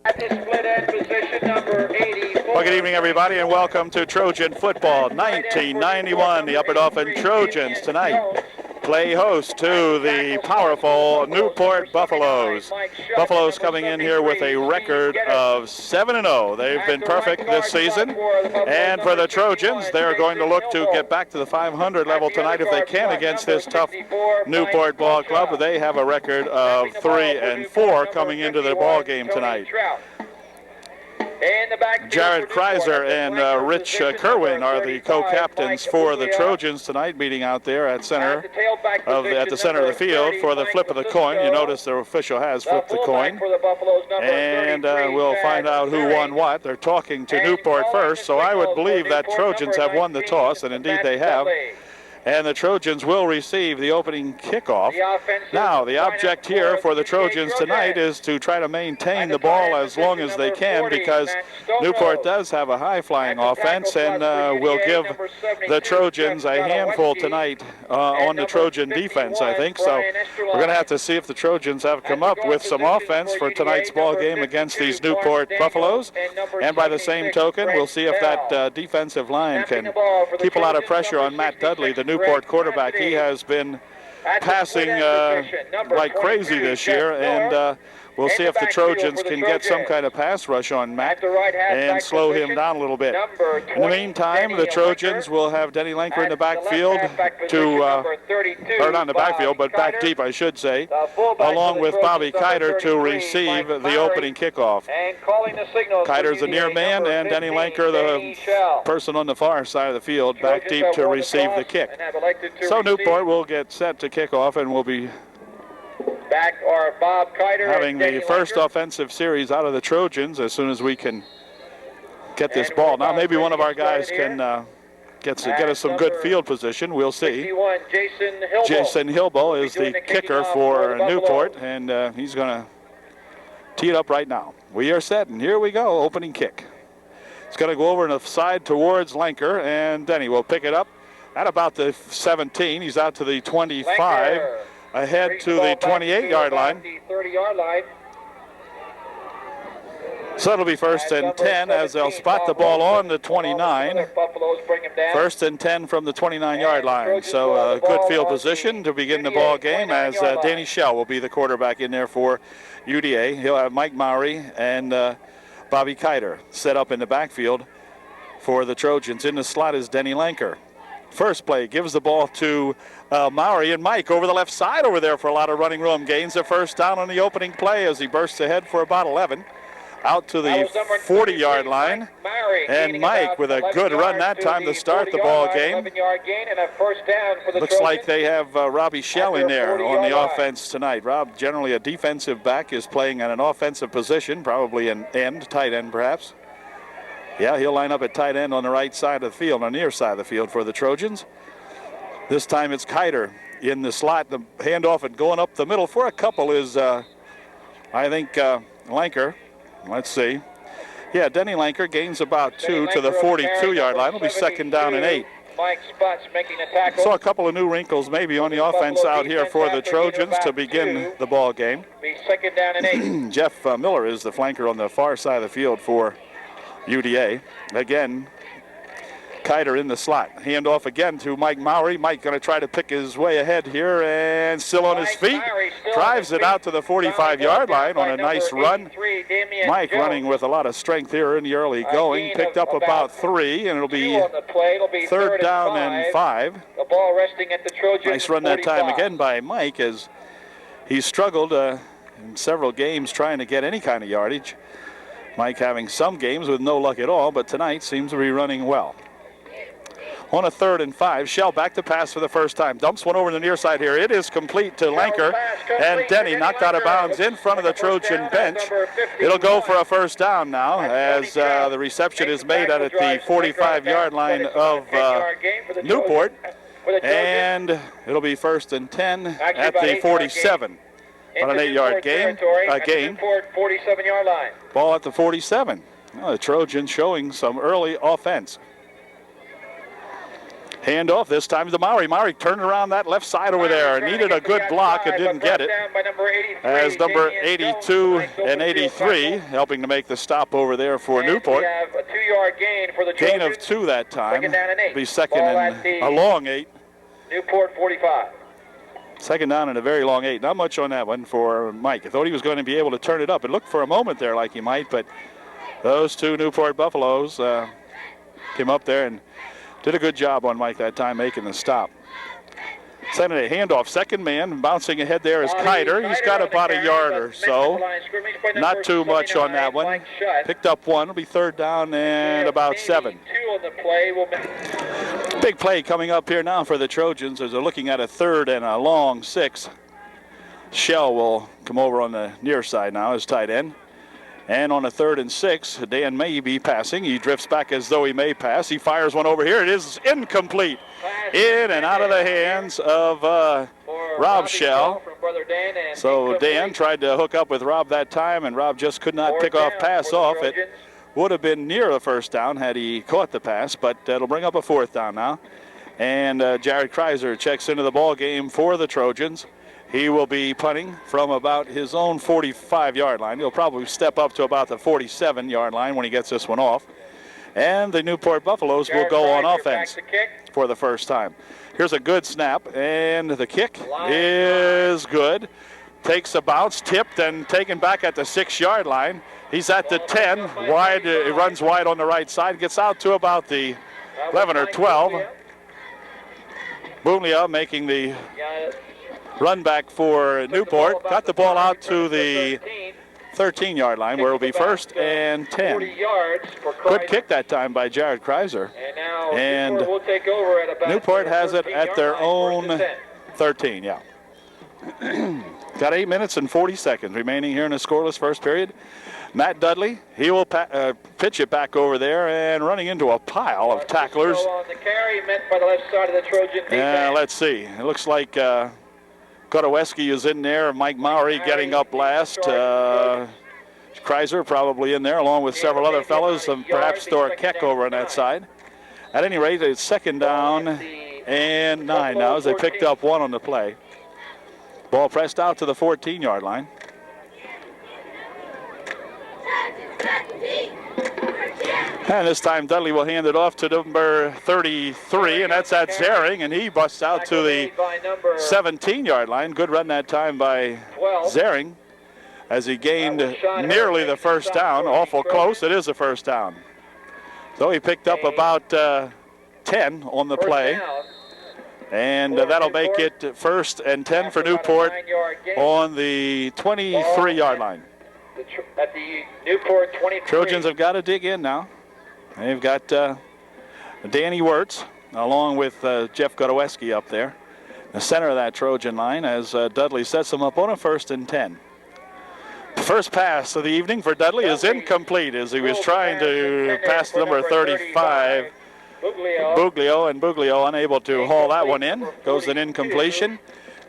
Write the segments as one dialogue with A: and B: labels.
A: At the split end position, number 84.
B: Well, good evening, everybody, and welcome to Trojan Football 1991. The Upper Dauphin Trojans tonight play host to the powerful Newport Buffaloes. Buffaloes coming in here with a record of 7-0. They've been perfect this season. And for the Trojans, they're going to look to get back to the 500 level tonight if they can against this tough Newport ball club. They have a record of 3-4 coming into the ball game tonight. Jared Kreiser and Rich Kerwin are the co-captains for the Trojans tonight, meeting out there at the center of the field for the flip of the coin. You notice the official has flipped the coin, and we'll find out who won what. They're talking to Newport first, so I would believe that Trojans have won the toss, and indeed they have. And the Trojans will receive the opening kickoff. Now, the object here for the Trojans tonight is to try to maintain the ball as long as they can, because Newport does have a high-flying offense and will give the Trojans a handful tonight on the Trojan defense, I think. So we're going to have to see if the Trojans have come up with some offense for tonight's ball game against these Newport Buffaloes. And by the same token, we'll see if that defensive line can keep a lot of pressure on Matt Dudley, the Newport quarterback. He has been passing like crazy this year, and we'll see if the Trojans can get some kind of pass rush on Matt and slow him down a little bit. In the meantime, the Trojans will have Denny Lenker in the backfield or not in the backfield, but back deep, I should say, along with Bobby Kiter to receive the opening kickoff. Kiter's the near man, and Denny Lenker, the person on the far side of the field, back deep to receive the kick. So Newport will get set to kick off, and will be having the first offensive series out of the Trojans as soon as we can get this ball. Now maybe one of our guys can get us some good field position. We'll see. Jason Hilbo is the kicker for Newport, and he's going to tee it up right now. We are set, and here we go. Opening kick. It's going to go over on the side towards Lenker, and Denny will pick it up at about the 17. He's out to the 25. Ahead to the 28-yard line. So it'll be first and 10 as they'll spot the ball on the 29. First and 10 from the 29-yard line. So a good field position to begin the ball game, as Danny Schell will be the quarterback in there for UDA. He'll have Mike Mowry and Bobby Kiter set up in the backfield for the Trojans. In the slot is Denny Lenker. First play gives the ball to Mowry, and Mike over the left side over there for a lot of running room. Gains a first down on the opening play as he bursts ahead for about 11. Out to the 40-yard line. And Mike with a good run that time to start the ball game. Looks like they have Robbie Schell in there on the offense tonight. Rob, generally a defensive back, is playing at an offensive position, probably an end, tight end perhaps. Yeah, he'll line up at tight end on the right side of the field, on the near side of the field for the Trojans. This time it's Kiter in the slot. The handoff and going up the middle for a couple is, I think, Lenker. Let's see. Yeah, Denny Lenker gains about 2 to the 42-yard line. It'll be second down and 8. So a couple of new wrinkles maybe on the offense out here for the Trojans to begin the ball game.
A: Second down and 8.
B: Jeff Miller is the flanker on the far side of the field for UDA. Again, Kiter in the slot. Handoff again to Mike Mowry. Mike going to try to pick his way ahead here, and still on his feet. Drives it out to the 45-yard line on a nice run. Mike running with a lot of strength here in the early going. Picked up about 3, and it'll be third down and 5. Nice run that time again by Mike, as he struggled in several games trying to get any kind of yardage. Mike having some games with no luck at all, but tonight seems to be running well. On a 3rd and 5, Schell back to pass for the first time. Dumps one over the near side here. It is complete to Lenker, and Denny knocked out of bounds in front of the Trojan bench. It'll go for a first down now, as the reception is made at the 45-yard line of Newport, and it'll be first and 10 at the 47. On an 8-yard gain.
A: 47-yard line.
B: Ball at the 47. Well, the Trojans showing some early offense. Handoff this time to Maury. Maury turned around that left side over there. Needed a good block and didn't get it. As number 82 and 83 helping to make the stop over there for Newport.
A: A 2-yard gain for the
B: Gain
A: Trojans.
B: of 2 that time.
A: Second down and 8.
B: Be second
A: Ball
B: and
A: at the
B: a long 8.
A: Newport 45.
B: Second down and a very long 8. Not much on that one for Mike. I thought he was going to be able to turn it up. It looked for a moment there like he might, but those 2 Newport Buffaloes came up there and did a good job on Mike that time making the stop. Sending a handoff. Second man bouncing ahead there is Kiter. He's got about a yard or so. Not too much on that one. Picked up 1. It'll be third down and about 7. Big play coming up here now for the Trojans as they're looking at a third and a long 6. Shell will come over on the near side now as tight end. And on a 3rd and 6, Dan may be passing. He drifts back as though he may pass. He fires one over here. It is incomplete. In and out of the hands of Rob Shell. So Dan tried to hook up with Rob that time, and Rob just could not pick off pass off. It would have been near the first down had he caught the pass, but it'll bring up a 4th down now. And Jared Kreiser checks into the ball game for the Trojans. He will be punting from about his own 45-yard line. He'll probably step up to about the 47-yard line when he gets this one off. And the Newport Buffaloes will go on offense for the first time. Here's a good snap, and the kick is good. Takes a bounce, tipped, and taken back at the 6-yard line. He's at the 10, wide. He runs wide on the right side, gets out to about the 11 or 12. Buglia making the run back for Newport. Got the ball out to the 13-yard line where it'll be 1st and 10. Good kick that time by Jared Kreiser. And Newport has it at their own 13, yeah. Got 8 minutes and 40 seconds remaining here in the scoreless first period. Matt Dudley, he will pitch it back over there and running into a pile of tacklers. Let's see. It looks like Godoweski is in there. Mike Maury getting up last. Kreiser probably in there along with several other fellows, and perhaps Thor Keck over on that side. At any rate, it's 2nd down and 9 now as they picked up 1 on the play. Ball pressed out to the 14-yard line. And this time Dudley will hand it off to number 33, and that's at Zering, and he busts out to the 17-yard line. Good run that time by Zering as he gained nearly the first down. Awful close. It is a first down. So he picked up about 10 on the play. And that'll make it 1st and 10 for Newport on the 23-yard line.
A: At the Newport 23.
B: Trojans have got to dig in now. They've got Danny Wirtz along with Jeff Godoweski up there. The center of that Trojan line as Dudley sets them up on a 1st and 10. The first pass of the evening for Dudley is incomplete as he was trying to pass number 35. Buglio, and Buglio unable to haul that one in. Goes an incompletion.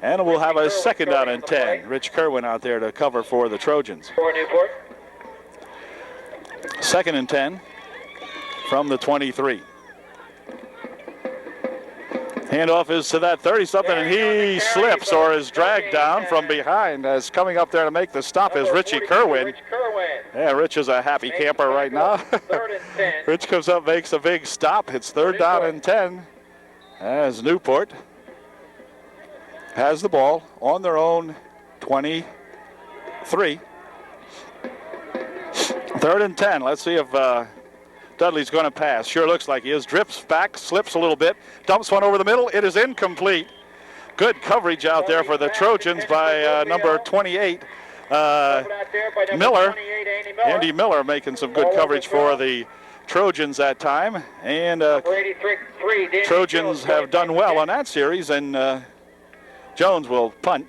B: And we'll have a 2nd down and 10. Rich Kerwin out there to cover for the Trojans. 2nd and 10 from the 23. Handoff is to that 30-something, and he slips or is dragged down from behind as coming up there to make the stop is Richie Kerwin. Yeah, Rich is a happy camper right now. Rich comes up, makes a big stop. It's 3rd down and 10 as Newport has the ball on their own 23. 3rd and 10. Let's see if Dudley's going to pass. Sure looks like he is. Drifts back, slips a little bit, dumps one over the middle. It is incomplete. Good coverage out there for the Trojans by number 28, Miller. Andy Miller making some good coverage for the Trojans that time. And Trojans have done well on that series, and Jones will punt.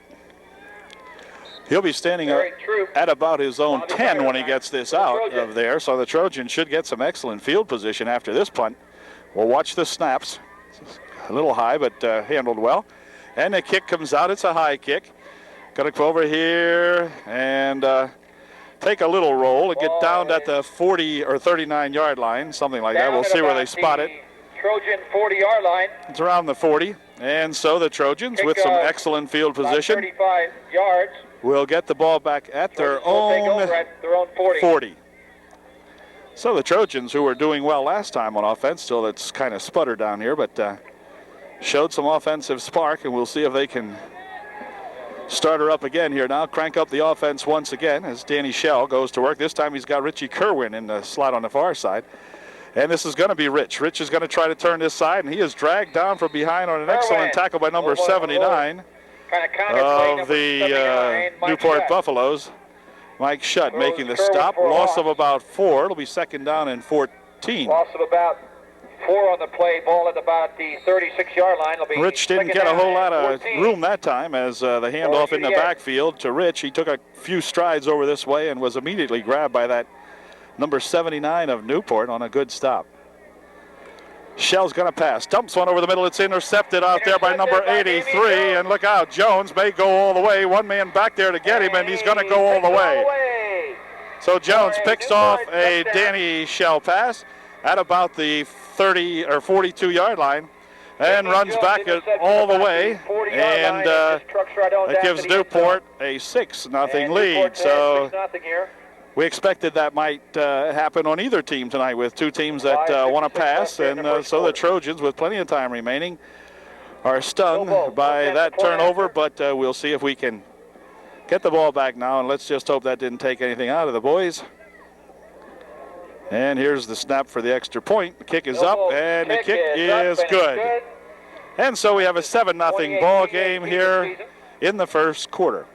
B: He'll be standing at about his own 10 when he gets this out of there, so the Trojans should get some excellent field position after this punt. We'll watch the snaps. A little high, but handled well. And the kick comes out. It's a high kick. Going to come over here and take a little roll and get down at the 40 or 39-yard line, something like that. We'll see where they spot it.
A: Trojan 40-yard line.
B: It's around the 40. And so the Trojans, with some excellent field position,
A: 35 yards.
B: Will get the ball back at their own 40. So the Trojans, who were doing well last time on offense, still it's kind of sputtered down here, but showed some offensive spark, and we'll see if they can start her up again here now. Crank up the offense once again as Danny Shell goes to work. This time he's got Richie Kerwin in the slot on the far side. And this is going to be Rich. Rich is going to try to turn this side, and he is dragged down from behind on an excellent tackle by number 79 of the Newport Buffaloes. Mike Shutt making the stop. Loss of about 4. It'll be second down and 14.
A: Loss of about 4 on the play. Ball at about the 36-yard line.
B: Rich didn't get a whole lot of room that time as the handoff in the backfield to Rich. He took a few strides over this way and was immediately grabbed by that number 79 of Newport on a good stop. Shell's going to pass. Dumps one over the middle. It's intercepted out there by number 83. And look out, Jones may go all the way. One man back there to get him, and he's going to go all the way. So Jones picks off a Danny Shell pass at about the 30 or 42-yard line and runs back it all the way. And that gives Newport a 6-0 lead. So we expected that might happen on either team tonight with two teams that want to pass, and so the Trojans, with plenty of time remaining, are stung by that turnover, but we'll see if we can get the ball back now, and let's just hope that didn't take anything out of the boys. And here's the snap for the extra point. The kick is up, and the kick is good. And so we have a 7-0 ball game here in the first quarter.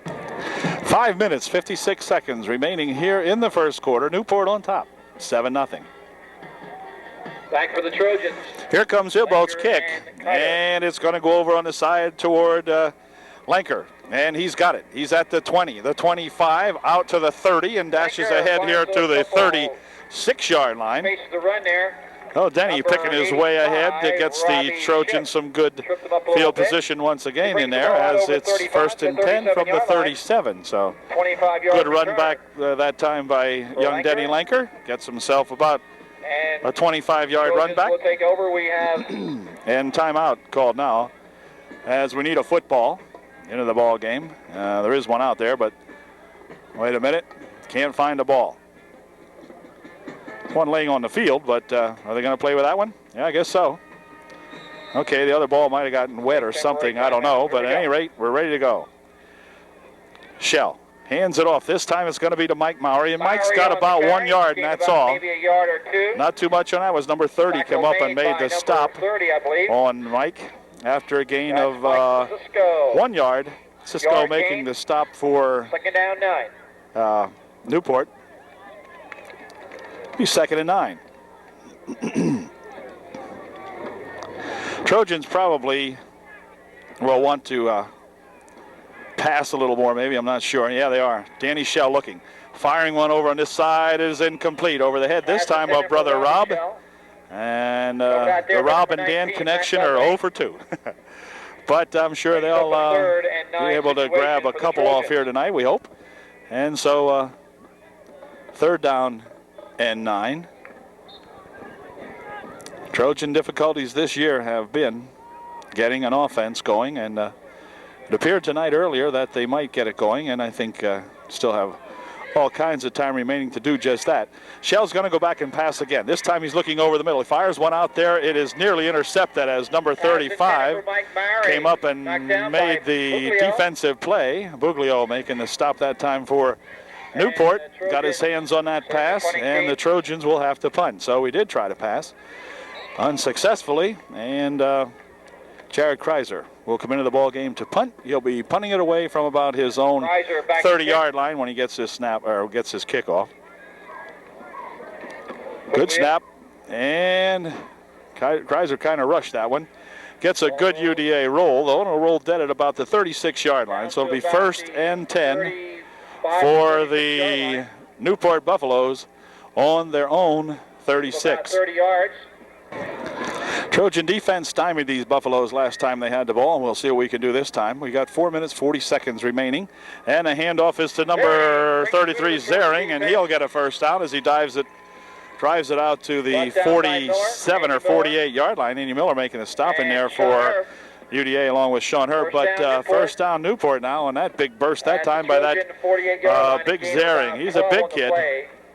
B: 5 minutes, 56 seconds remaining here in the first quarter. Newport on top, 7-0.
A: Back for the Trojans.
B: Here comes Hillboat's kick, and it's going to go over on the side toward Lenker. And he's got it. He's at the 20, the 25, out to the 30, and dashes ahead here to the 36-yard line.
A: Faces the run there.
B: Oh, Denny picking his way ahead. That gets the Trojans some good field position once again in there, as it's 1st and 10 from the 37. So good run back that time by young Denny Lenker. Gets himself about a 25-yard run back.
A: We'll take over. We have
B: and timeout called now, as we need a football into the ball game. There is one out there, but wait a minute, can't find a ball. One laying on the field, but are they going to play with that one? Yeah, I guess so. Okay, the other ball might have gotten wet or something. I don't know, but at any rate, we're ready to go. Shell hands it off. This time it's going to be to Mike Mowry, and Mike's got about 1 yard, and that's all.
A: Maybe a yard or two.
B: Not too much on that. Was number 30 come up and made the stop
A: 30, I believe,
B: on Mike after a gain of 1 yard. Cisco making the stop for
A: second down 9.
B: Newport. Be 2nd and 9. Trojans probably will want to pass a little more, maybe. I'm not sure. Yeah, they are. Danny Shell looking. Firing one over on this side is incomplete. Over the head this time of brother Rob. And the Rob and Dan connection are 0 for 2. But I'm sure they'll be able to grab a couple off here tonight, we hope. And so 3rd down and 9. Trojan difficulties this year have been getting an offense going, and it appeared tonight earlier that they might get it going, and I think still have all kinds of time remaining to do just that. Shell's going to go back and pass again. This time he's looking over the middle. He fires one out there. It is nearly intercepted as number 35 came up and made the defensive play. Buglio making the stop that time for Newport. Got his hands on that pass, and the Trojans will have to punt. So we did try to pass unsuccessfully, and Jared Kreiser will come into the ball game to punt. He'll be punting it away from about his own 30-yard line when he gets his snap or gets his kickoff. Good snap, and Kreiser kind of rushed that one. Gets a good UDA roll, though, and it'll roll dead at about the 36-yard line. So it'll be 1st and 10 for the Newport Buffaloes on their own 36.
A: 30 yards.
B: Trojan defense stymied these Buffaloes last time they had the ball, and we'll see what we can do this time. We got 4 minutes, 40 seconds remaining, and a handoff is to number 33, Zering, and he'll get a first down as he dives it drives it out to the 47 or 48 yard line. Andy Miller making a stop in there for UDA along with Sean Herb. But first down Newport now on that big burst that time by that big Zering. He's a big kid.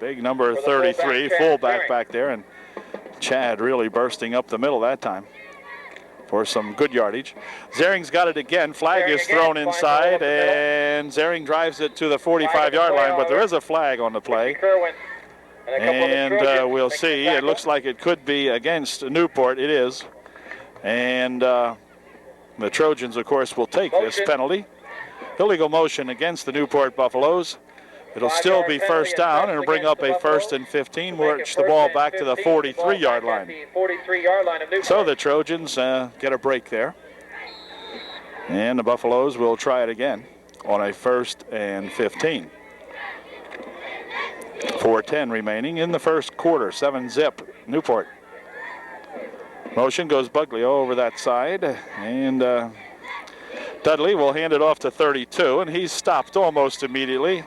B: Big number 33, fullback back there. And Chad really bursting up the middle that time for some good yardage. Zering's got it again. Flag is thrown inside, and Zering drives it to the 45-yard line, but there is a flag on the play. And we'll see. It looks like it could be against Newport. It is. And the Trojans, of course, will take this penalty. Illegal motion against the Newport Buffaloes. It'll still be first down, and it'll bring up a 1st and 15, which the ball back to the 43-yard line. So the Trojans get a break there. And the Buffaloes will try it again on a 1st and 15. 4:10 remaining in the first quarter. 7-zip Newport. Motion goes Buglio over that side, and Dudley will hand it off to 32, and he's stopped almost immediately.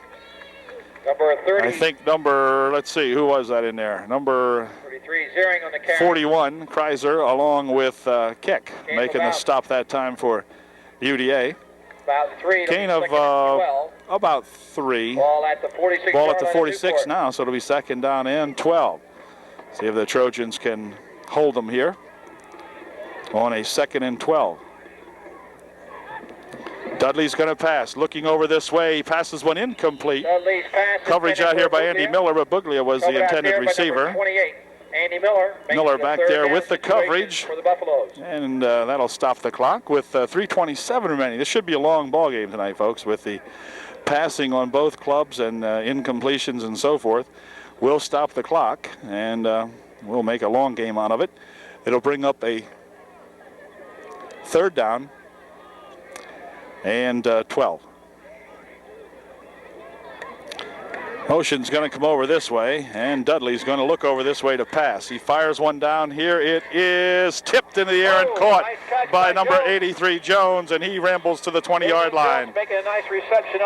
A: Number 30.
B: I think let's see, who was that in there? Number
A: 33, Zering on the carry.
B: 41, Kreiser, along with Keck, making the stop that time for UDA.
A: About 3.
B: Gain of about 3.
A: Ball at the 46.
B: Ball at the 46 now, so it'll be 2nd down and 12. See if the Trojans can hold them here on a 2nd and 12. Dudley's going to pass, looking over this way. He passes one incomplete. Coverage out here by Andy Miller, but Buglia was the intended receiver.
A: Andy
B: Miller back there with the coverage, and that'll stop the clock with 3:27 remaining. This should be a long ball game tonight, folks, with the passing on both clubs and incompletions and so forth. We'll stop the clock, and we'll make a long game out of it. It'll bring up a 3rd down and 12. Motion's going to come over this way, and Dudley's going to look over this way to pass. He fires one down here. It is tipped in the air and caught by number 83, Jones, and he rambles to the 20-yard line.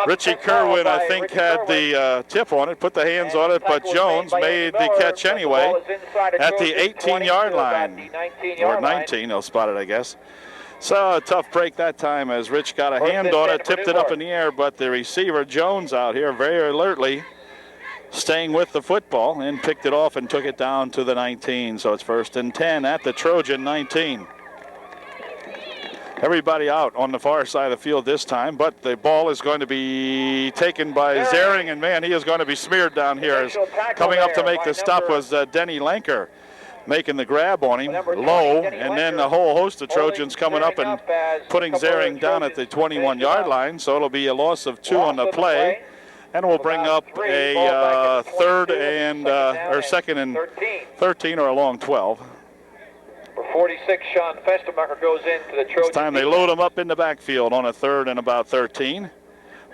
B: Richie Kerwin, I think, had the tip on it, put the hands on it, but Jones made the catch anyway at the 18-yard line. Or 19, they'll spot it, I guess. So a tough break that time as Rich got a hand on it, tipped it up in the air, but the receiver, Jones, out here very alertly staying with the football and picked it off and took it down to the 19. So it's 1st and 10 at the Trojan 19. Everybody out on the far side of the field this time, but the ball is going to be taken by Zering, and man, he is going to be smeared down here. As coming up to make the stop was Denny Lanker, making the grab on him low, and then a whole host of Trojans coming up and putting Zering down at the 21-yard line. So it'll be a loss of 2 on the play, and we'll bring up a 2nd and 13 or a long 12.
A: For 46, Sean Festemacher goes into the Trojan.
B: This time they load him up in the backfield on a 3rd and about 13.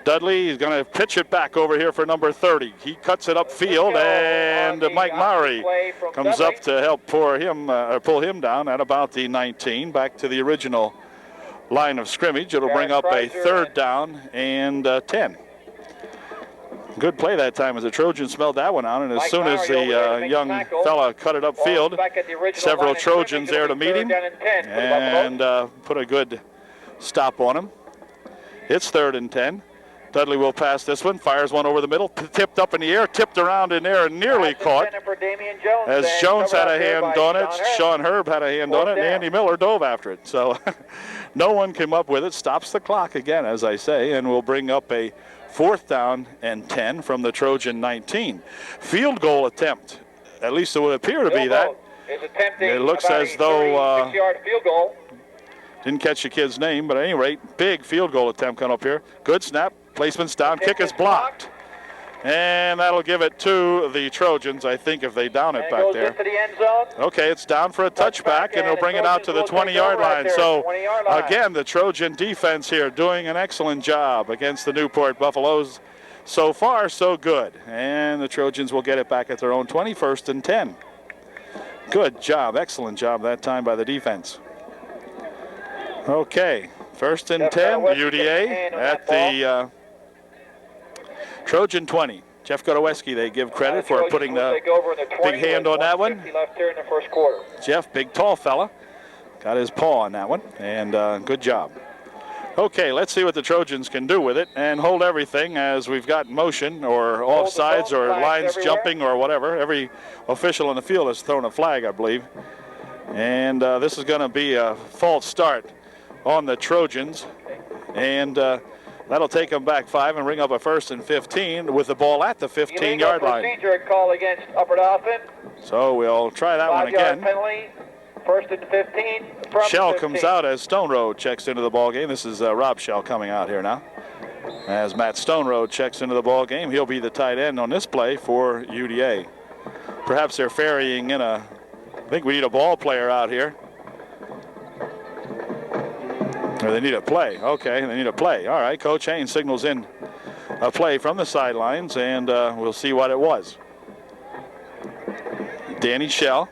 B: Dudley is going to pitch it back over here for number 30. He cuts it upfield, and Mike Maury comes up to help pull him down at about the 19, back to the original line of scrimmage. It'll bring up a 3rd down and 10. Good play that time as the Trojans smelled that one out, and as soon as the young fella cut it upfield, several Trojans there to meet him and put a good stop on him. It's 3rd and 10. Dudley will pass this one, fires one over the middle, tipped up in the air, tipped around in there, and nearly caught. As Jones had a hand on it, Sean Herb had a hand on it, and Andy Miller dove after it. So no one came up with it. Stops the clock again, as I say, and we'll bring up a 4th down and 10 from the Trojan 19. Field goal attempt, at least it would appear to be that. It looks as though didn't catch the kid's name, but at any rate, big field goal attempt coming up here. Good snap, placement's down, kick is blocked. And that'll give it to the Trojans, I think, if they down it back there. Okay, it's down for a touchback, and they'll bring it out to the 20-yard line. So, again, the Trojan defense here doing an excellent job against the Newport Buffaloes. So far, so good. And the Trojans will get it back at their own 20, 1st and 10. Good job, excellent job that time by the defense. Okay, 1st and 10, UDA at the Trojan 20. Jeff Godoweski, they give credit for putting the big hand on that one.
A: Left here in the first quarter.
B: Jeff, big tall fella, got his paw on that one, and good job. Okay, let's see what the Trojans can do with it and hold everything as we've got motion or offsides or lines jumping or whatever. Every official in the field has thrown a flag, I believe. And this is going to be a false start on the Trojans. And that'll take them back 5 and bring up a 1st and 15 with the ball at the 15-yard line.
A: Procedure call against Upper Dolphin.
B: So we'll try that one again.
A: Penalty, 1st and 15.
B: Shell comes out as Stone Road checks into the ball game. This is Rob Shell coming out here now. As Matt Stone Road checks into the ball game, he'll be the tight end on this play for UDA. Perhaps they're ferrying in I think we need a ball player out here. Or they need a play. Okay, they need a play. All right, Coach Haynes signals in a play from the sidelines, and we'll see what it was. Danny Shell.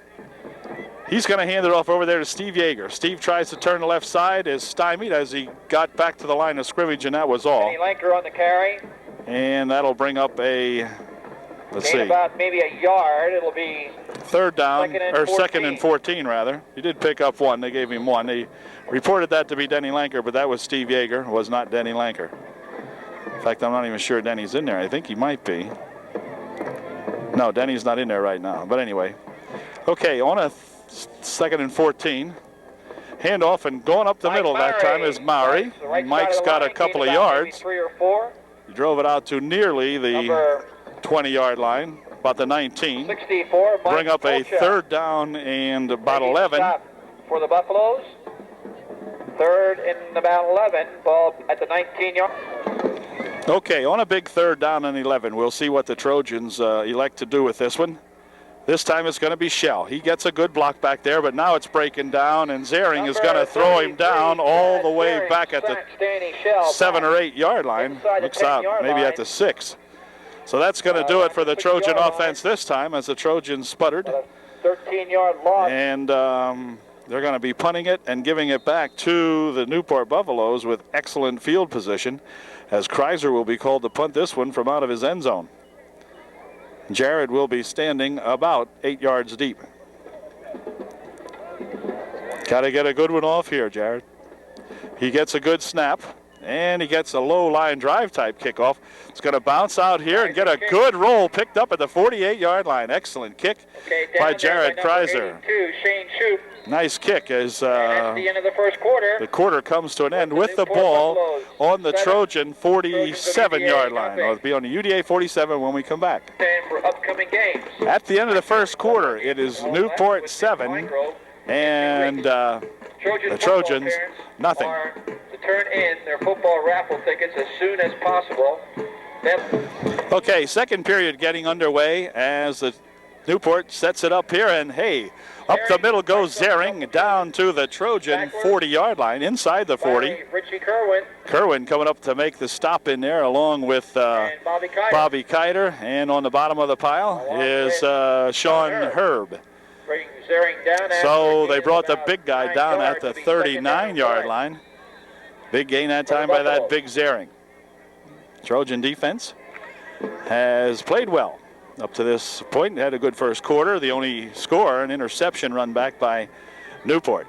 B: He's going to hand it off over there to Steve Yeager. Steve tries to turn the left side, is stymied as he got back to the line of scrimmage, and that was all.
A: Danny Lanker on the carry.
B: And that'll bring up a, let's see.
A: About maybe a yard. It'll be
B: 3rd down, or 2nd and 14, rather. He did pick up 1. They gave him 1. They reported that to be Denny Lanker, but that was Steve Yeager. It was not Denny Lanker. In fact, I'm not even sure Denny's in there. I think he might be. No, Denny's not in there right now. But anyway. Okay, on a 2nd and 14. Handoff and going up the middle that time is Maury. Mike's got a couple of yards.
A: 3 or 4.
B: He drove it out to nearly the 20-yard line, about the 19.
A: 64.
B: Bring up a 3rd down and about 11.
A: For the Buffaloes. 3rd and about 11. Ball at the 19-yard.
B: Okay, on a big 3rd down and 11. We'll see what the Trojans elect to do with this one. This time it's going to be Shell. He gets a good block back there, but now it's breaking down, and Zering is going to throw him down all the way back at the 7 or 8 yard line. Looks out maybe at the 6. So that's going to do it for the Trojan offense this time, as the Trojans sputtered.
A: 13-yard loss.
B: And they're going to be punting it and giving it back to the Newport Buffaloes with excellent field position, as Kreiser will be called to punt this one from out of his end zone. Jared will be standing about 8 yards deep. Got to get a good one off here, Jared. He gets a good snap, and he gets a low line drive type kickoff. It's going to bounce out here and get a good roll picked up at the 48-yard line. Excellent kick by Jared Kreiser.
A: Shane Shoup.
B: Nice kick as
A: at the end of the first quarter.
B: The quarter comes to an end with the ball on the Trojan 47-yard line. It'll be on the UDA 47 when we come back.
A: For upcoming games.
B: At the end of the first quarter, it is Newport 7 and the Trojans nothing.
A: To turn in their football raffle tickets as soon as possible.
B: Okay, second period getting underway as the Newport sets it up here, and hey, up the middle goes Zering down to the Trojan 40-yard line, inside the 40.
A: Richie Kerwin.
B: Kerwin coming up to make the stop in there along with Bobby Kiter. And on the bottom of the pile is Sean Herb. So they brought the big guy down at the 39-yard line. Big gain that time by that big Zering. Trojan defense has played well up to this point. Had a good first quarter. The only score, an interception run back by Newport.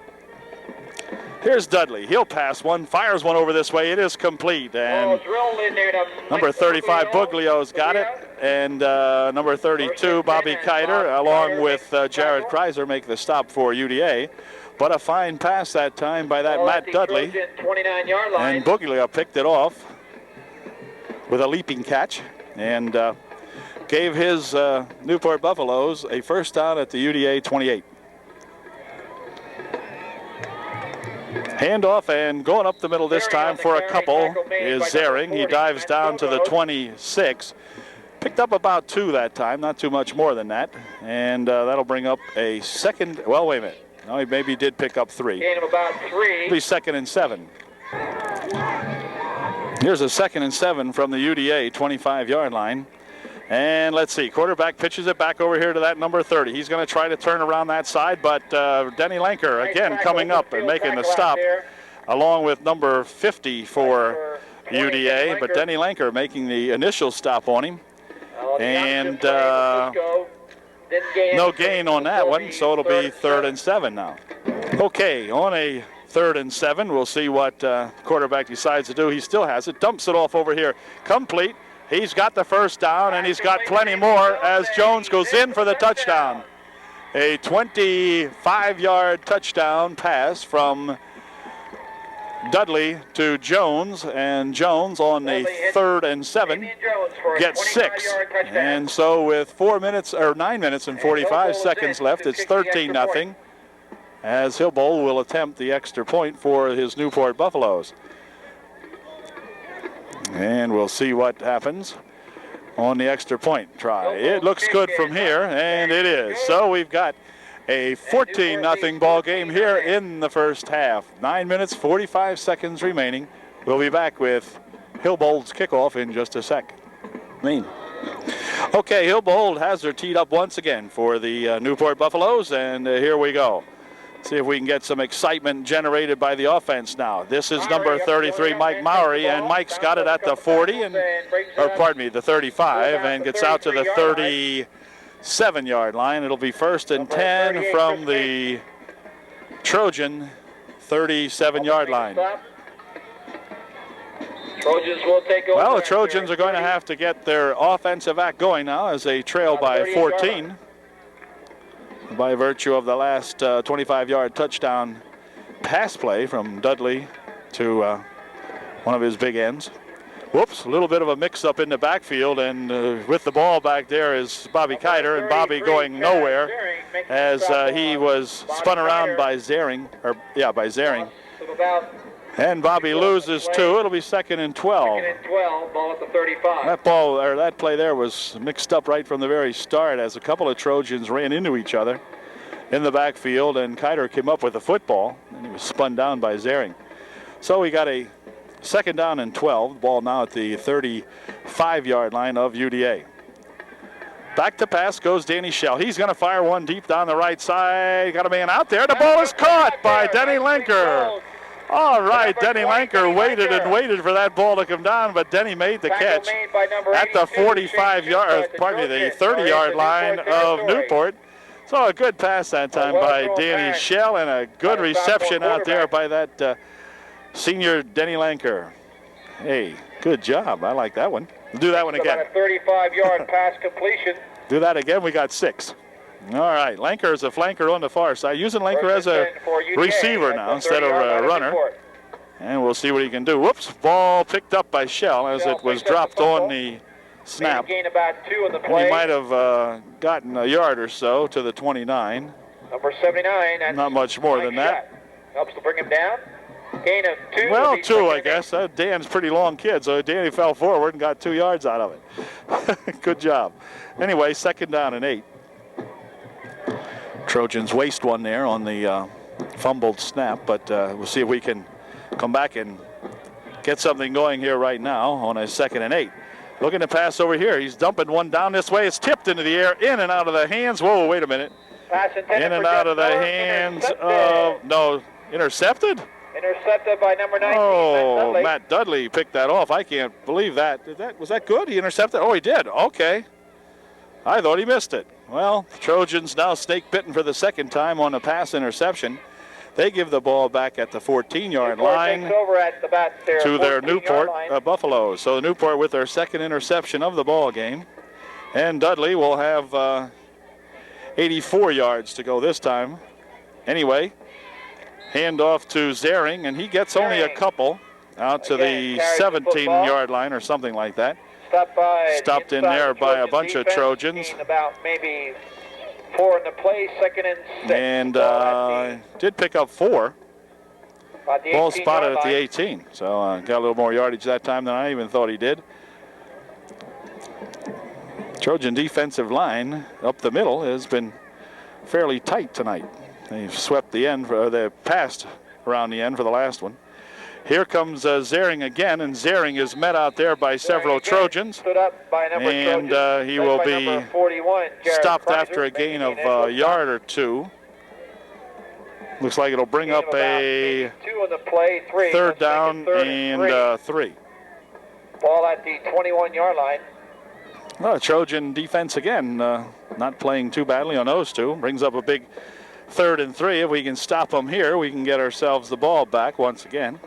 B: Here's Dudley. He'll pass one, fires one over this way. It is complete. And number 35, Buglio's got it. And number 32, Bobby Kiter, along with Jared Kreiser, make the stop for UDA. But a fine pass that time by that Matt Dudley. And Buglio picked it off with a leaping catch. And gave his Newport Buffaloes a first down at the UDA 28. Handoff and going up the middle this time for a couple is Zering. He dives down to the 26. Picked up about 2 that time, not too much more than that. And that'll bring up a second. Well, wait a minute. No, he maybe did pick up 3.
A: Gain of about 3.
B: It'll be 2nd and 7. Here's a 2nd and 7 from the UDA 25-yard line. And let's see, quarterback pitches it back over here to that number 30. He's going to try to turn around that side, but Denny Lanker again coming up and making the stop along with number 50 for UDA, but Denny Lanker making the initial stop on him. And no gain on that one, so it'll be 3rd and 7 now. Okay, on a 3rd and 7, we'll see what quarterback decides to do. He still has it, dumps it off over here, complete. He's got the first down, and he's got plenty more as Jones goes in for the touchdown. A 25-yard touchdown pass from Dudley to Jones, and Jones on a 3rd and 7 gets 6. And so with 9 minutes and 45 seconds left, it's 13-0 as Hillbold will attempt the extra point for his Newport Buffaloes. And we'll see what happens on the extra point try. It looks good from here, and it is. So we've got a 14-0 ball game here in the first half. 9 minutes, 45 seconds remaining. We'll be back with Hillbold's kickoff in just a sec. Okay, Hillbold has her teed up once again for the Newport Buffaloes, and here we go. See if we can get some excitement generated by the offense now. This is number 33, Mike Mowry, and Mike's got it at the 40, the 35, and gets out to the 37-yard line. It'll be 1st and 10 from the Trojan 37-yard line.
A: Trojans will take over.
B: Well, the Trojans are going to have to get their offensive act going now as they trail by 14. By virtue of the last 25-yard touchdown pass play from Dudley to one of his big ends. Whoops, a little bit of a mix-up in the backfield, and with the ball back there is Bobby Kiter, and Bobby going nowhere as he was spun around by Zering. And Bobby loses 2. It'll be 2nd and 12.
A: 2nd and 12, ball at the 35.
B: That play there was mixed up right from the very start as a couple of Trojans ran into each other in the backfield, and Kiter came up with the football, and he was spun down by Zering. So we got a 2nd down and 12. Ball now at the 35-yard line of UDA. Back to pass goes Danny Shell. He's going to fire one deep down the right side. Got a man out there. The ball is caught by Denny Lenker. All right, Denny Lenker waited and waited for that ball to come down, but Denny made the catch at the 30-yard line of Newport. So a good pass that time by Danny Shell, and a good reception out there by that senior Denny Lenker. Hey, good job. I like that one. We'll do that one again.
A: About a 35-yard pass completion.
B: Do that again. We got 6. All right, Lenker is a flanker on the far side. Using Lenker as a receiver now instead of a runner. And we'll see what he can do. Whoops, ball picked up by Shell as it was dropped on the snap.
A: Gain about 2 on the
B: And
A: play.
B: he might have gotten a yard or so to the 29.
A: Number 79. That's
B: not much more than that.
A: Helps to bring him down. Gain of 2.
B: Well, 2, I guess. Dan's a pretty long kid, so Danny fell forward and got 2 yards out of it. Good job. Anyway, 2nd down and 8. Trojans waste one there on the fumbled snap, but we'll see if we can come back and get something going here right now on a 2nd and 8. Looking to pass over here. He's dumping one down this way. It's tipped into the air, in and out of the hands. Whoa, wait a minute.
A: Pass intended
B: In and
A: for
B: out of the
A: Jeff
B: hands
A: Miller.
B: of, intercepted?
A: Intercepted by number 19,
B: Oh,
A: Matt Dudley.
B: Matt Dudley picked that off. I can't believe that. Was that good? He intercepted? Oh, he did. Okay. I thought he missed it. Well, the Trojans now snake bitten for the 2nd time on a pass interception. They give the ball back at the 14-yard line to their Newport Buffaloes. So Newport with their 2nd interception of the ball game. And Dudley will have 84 yards to go this time. Anyway, handoff to Zering, and he gets only a couple out to the 17-yard line or something like that. Stopped in there by a bunch of Trojans.
A: About maybe 4 in the play, 2nd and 6.
B: And did pick up 4. Ball spotted at the 18. So got a little more yardage that time than I even thought he did. Trojan defensive line up the middle has been fairly tight tonight. They've swept the end, they've passed around the end for the last one. Here comes Zering again, and Zering is met out there by several Trojans. And he will be stopped after a gain of a yard or 2. Looks like it'll bring up a 3rd down and 3.
A: Ball at the 21-yard line.
B: Well, Trojan defense again, not playing too badly on those two. Brings up a big 3rd and 3. If we can stop them here, we can get ourselves the ball back once again.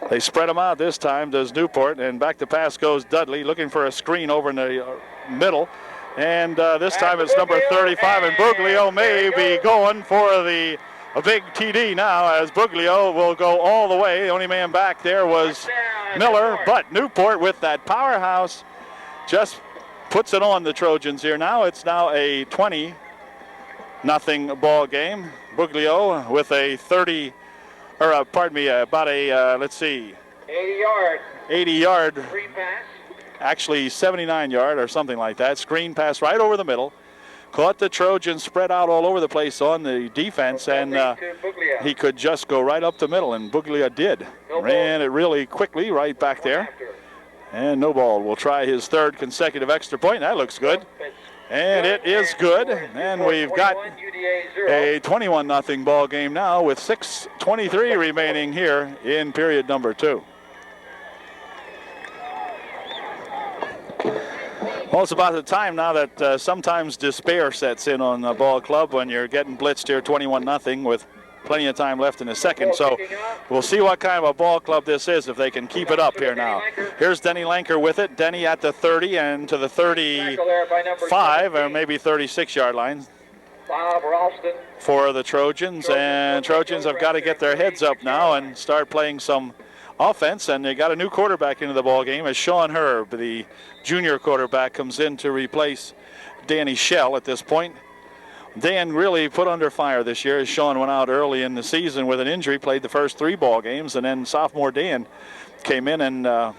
B: They spread them out this time, does Newport, and back to pass goes Dudley, looking for a screen over in the middle. And this time it's number 35, and Buglio may be going for a big TD now, as Buglio will go all the way. The only man back there was Miller, but Newport with that powerhouse just puts it on the Trojans here now. It's now a 20-0 ball game. Buglio with a 80-yard,
A: Screen pass.
B: actually 79-yard or something like that. Screen pass right over the middle. Caught the Trojans spread out all over the place on the defense, and he could just go right up the middle, and Buglio did. Ran it really quickly right back there. And no ball will try his 3rd consecutive extra point. That looks good. And it is good. And we've got a 21-0 ball game now with 6:23 remaining here in period number 2. Well, it's about the time now that sometimes despair sets in on the ball club when you're getting blitzed here 21-0 with plenty of time left in the second. So we'll see what kind of a ball club this is if they can keep it up here now. Here's Denny Lanker with it. Denny at the 30 and to the 35 or maybe 36-yard line for the Trojans. And Trojans have got to get their heads up now and start playing some offense, and they got a new quarterback into the ball game as Sean Herb, the junior quarterback, comes in to replace Danny Shell at this point. Dan really put under fire this year as Sean went out early in the season with an injury, played the first 3 ball games, and then sophomore Dan came in and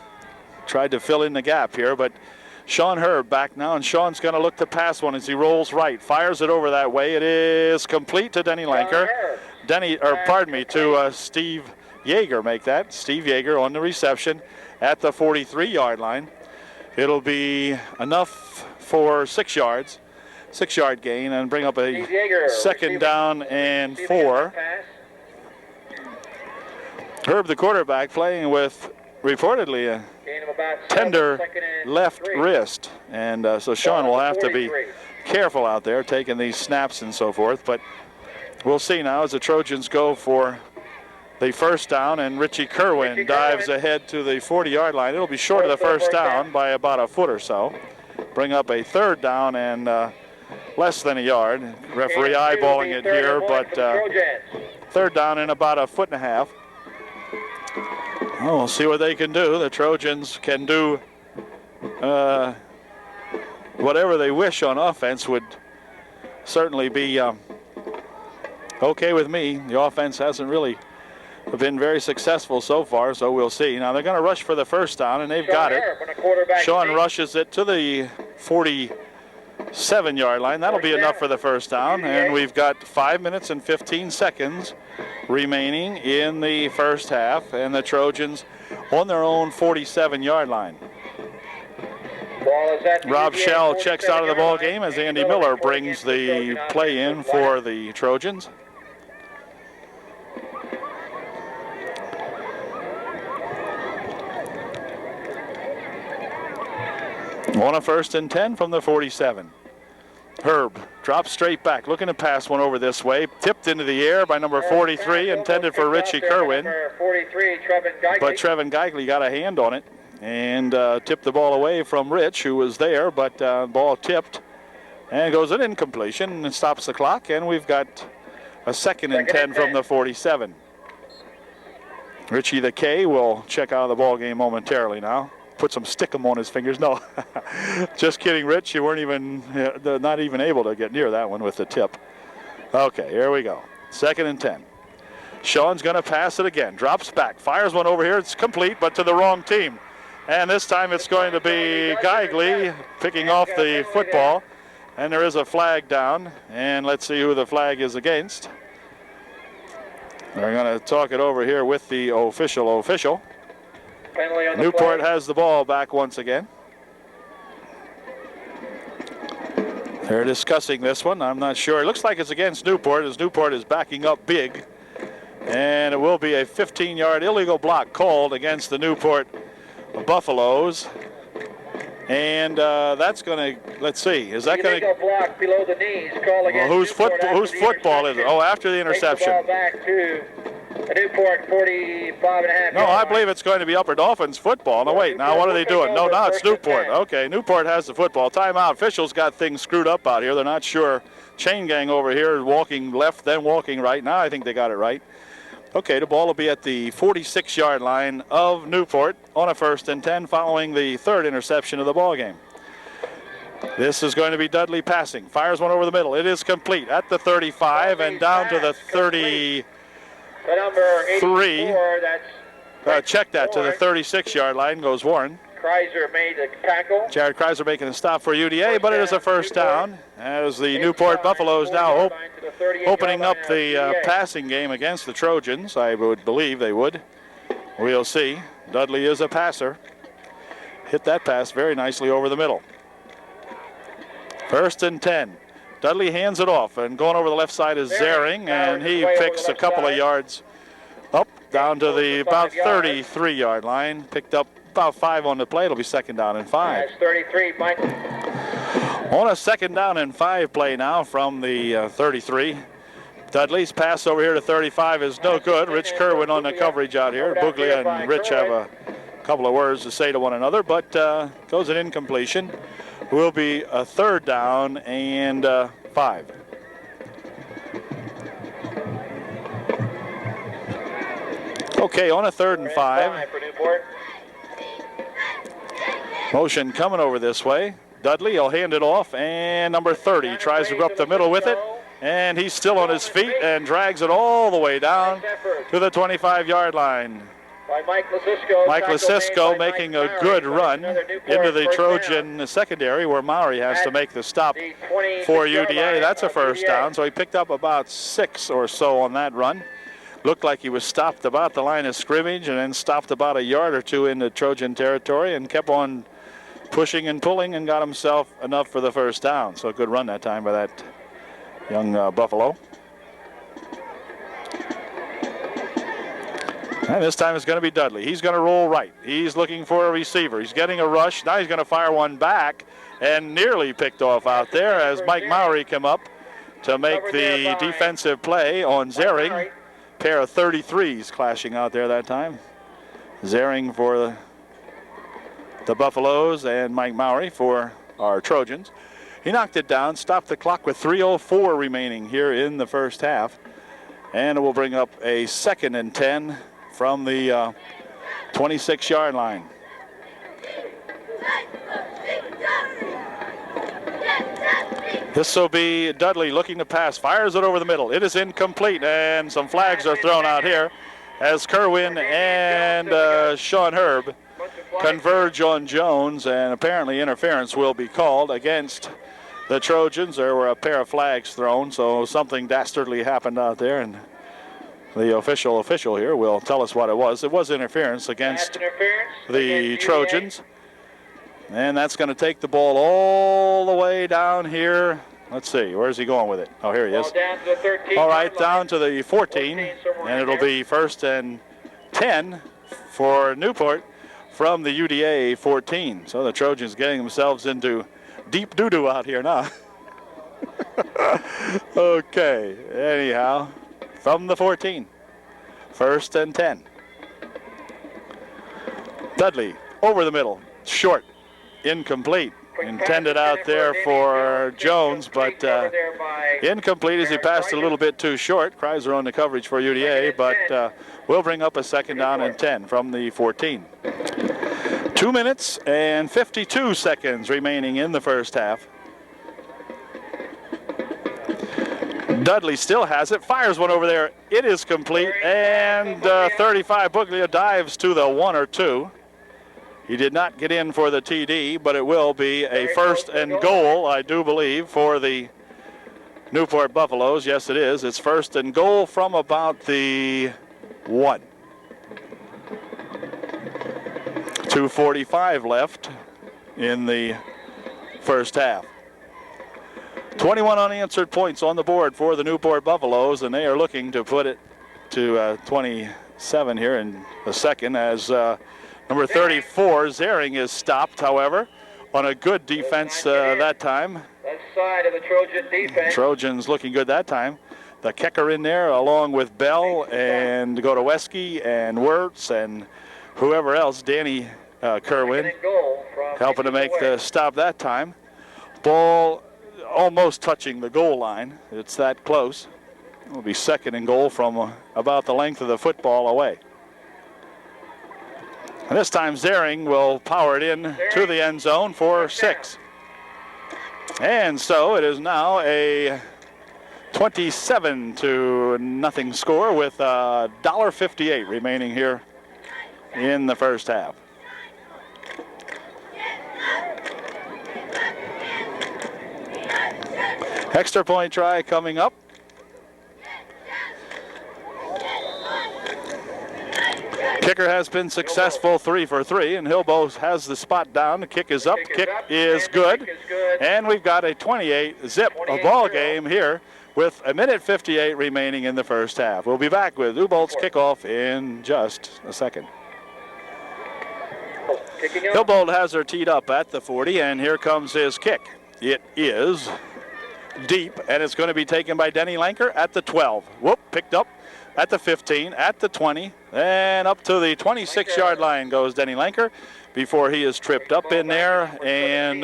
B: tried to fill in the gap here. But Sean Herb back now, and Sean's going to look to pass one as he rolls right. Fires it over that way. It is complete to Denny Lanker. To Steve Yeager make that. Steve Yeager on the reception at the 43-yard line. It'll be enough for 6 yards. 6-yard gain and bring up a 2nd down and 4. Herb, the quarterback, playing with reportedly a tender left wrist. And so Sean will have to be careful out there taking these snaps and so forth. But we'll see now as the Trojans go for the 1st down, and Richie Kerwin dives ahead to the 40-yard line. It'll be short of the 1st down by about a foot or so. Bring up a 3rd down and less than a yard. Referee eyeballing it here, but 3rd down and about a foot and a half. Well, we'll see what they can do. The Trojans can do whatever they wish on offense would certainly be okay with me. The offense hasn't really been very successful so far, so we'll see. Now they're going to rush for the 1st down, and they've got it. Sean rushes it to the 47-yard line. That'll be enough for the 1st down, and we've got 5 minutes and 15 seconds remaining in the 1st half, and the Trojans on their own 47-yard line. Rob Shell checks out of the ball game as Andy Miller brings the play in for the Trojans. On a 1st and 10 from the 47. Herb drops straight back, looking to pass one over this way. Tipped into the air by number 43, intended for Richie Kerwin. But Trevin Geigley got a hand on it and tipped the ball away from Rich, who was there, but ball tipped and goes an incompletion and stops the clock, and we've got a 2nd and 10 from the 47. Richie the K will check out of the ball game momentarily now. Put some stickum on his fingers. No, just kidding, Rich. You weren't even, not even able to get near that one with the tip. Okay, here we go. 2nd and 10. Sean's going to pass it again. Drops back, fires one over here. It's complete, but to the wrong team. And this time it's going to be Geigley picking off the football. And there is a flag down. And let's see who the flag is against. We're going to talk it over here with the official. Newport has the ball back once again. They're discussing this one. I'm not sure. It looks like it's against Newport, as Newport is backing up big. And it will be a 15-yard illegal block called against the Newport Buffaloes. And that's going to, let's see, is that going to...
A: block below the knees. Call against
B: whose football is it? Oh, after the interception.
A: Takes the ball back to Newport, 45.5.
B: No, I believe it's going to be Upper Dolphins football. No, wait, now what are they doing? No, now it's Newport. Okay, Newport has the football. Timeout. Officials got things screwed up out here. They're not sure. Chain gang over here walking left, then walking right. Now I think they got it right. Okay, the ball will be at the 46-yard line of Newport on a 1st and 10 following the 3rd interception of the ball game. This is going to be Dudley passing. Fires one over the middle. It is complete at the 35 and down to the 33. Check that to the 36-yard line goes Warren.
A: Kreiser made the tackle.
B: Jared Kreiser making a stop for UDA, but it is a first down as the Newport Buffaloes now opening up the passing game against the Trojans. I would believe they would. We'll see. Dudley is a passer. Hit that pass very nicely over the middle. 1st and 10. Dudley hands it off, and going over the left side is Zering, and he picks a couple of yards up down to the about 33-yard line. Picked up about 5 on the play. It'll be 2nd down and 5.
A: That's 33, Mike.
B: On a 2nd down and 5 play now from the 33. Dudley's pass over here to 35 is no good. Rich Kerwin on the coverage out here. Buglia and Rich have a couple of words to say to one another, but goes an incompletion. Will be a 3rd down and 5. Okay, on a 3rd and 5. Motion coming over this way. Dudley will hand it off, and number 30 tries to go up the middle with it, and he's still on his feet and drags it all the way down to the 25-yard line. Mike Lasisko making a good run into the Trojan secondary where Maury has to make the stop for UDA. That's a 1st down, so he picked up about 6 or so on that run. Looked like he was stopped about the line of scrimmage and then stopped about a yard or 2 into Trojan territory and kept on pushing and pulling and got himself enough for the 1st down. So a good run that time by that young Buffalo. And this time it's going to be Dudley. He's going to roll right. He's looking for a receiver. He's getting a rush. Now he's going to fire one back and nearly picked off out there as Mike Maury came up to make the defensive play on Zering. Pair of 33s clashing out there that time. Zering for the Buffaloes and Mike Maury for our Trojans. He knocked it down, stopped the clock with 3:04 remaining here in the 1st half. And it will bring up a 2nd and 10 from the 26-yard line. This will be Dudley looking to pass, fires it over the middle. It is incomplete, and some flags are thrown out here as Kerwin and Sean Herb converge on Jones, and apparently interference will be called against the Trojans. There were a pair of flags thrown, so something dastardly happened out there, and the official here will tell us what it was. It was interference against the Trojans. And that's going to take the ball all the way down here. Let's see, where's he going with it? Oh, here he is. All right, down to the 14, and it'll be 1st and 10 for Newport from the UDA 14. So the Trojans getting themselves into deep doo-doo out here now. Okay, anyhow, from the 14, 1st and 10. Dudley over the middle, short, incomplete. Intended out there for Jones, but incomplete as he passed a little bit too short. Kreiser on the coverage for UDA, but we'll bring up a 2nd down and 10 from the 14. 2 minutes and 52 seconds remaining in the 1st half. Dudley still has it, fires one over there. It is complete, and 35 Buglia dives to the 1 or 2. He did not get in for the TD, but it will be a 1st and goal, I do believe, for the Newport Buffaloes. Yes, it is. It's 1st and goal from about the 1. 2:45 left in the 1st half. 21 unanswered points on the board for the Newport Buffaloes, and they are looking to put it to 27 here in a second as number 34, Zering, is stopped, however, on a good defense that time.
A: Left side of the Trojan defense.
B: Trojans looking good that time. The kicker in there along with Bell and Gotoweski and Wirtz and whoever else, Danny Kerwin, helping to make the stop that time. Ball almost touching the goal line. It's that close. It will be second and goal from about the length of the football away. And this time Zering will power it in to the end zone for 6. And so it is now a 27-0 score with $1.58 remaining here in the first half. Extra point try coming up. Kicker has been successful, 3 for 3, and Hilbo has the spot down. The kick is up. Kick is good. And we've got a 28-zip ball game here with 1:58 remaining in the first half. We'll be back with Ubolt's kickoff in just a second. Hilbolt has her teed up at the 40, and here comes his kick. It is deep, and it's going to be taken by Denny Lanker at the 12. Whoop, picked up at the 15, at the 20, and up to the 26-yard line goes Denny Lanker before he is tripped up in there, and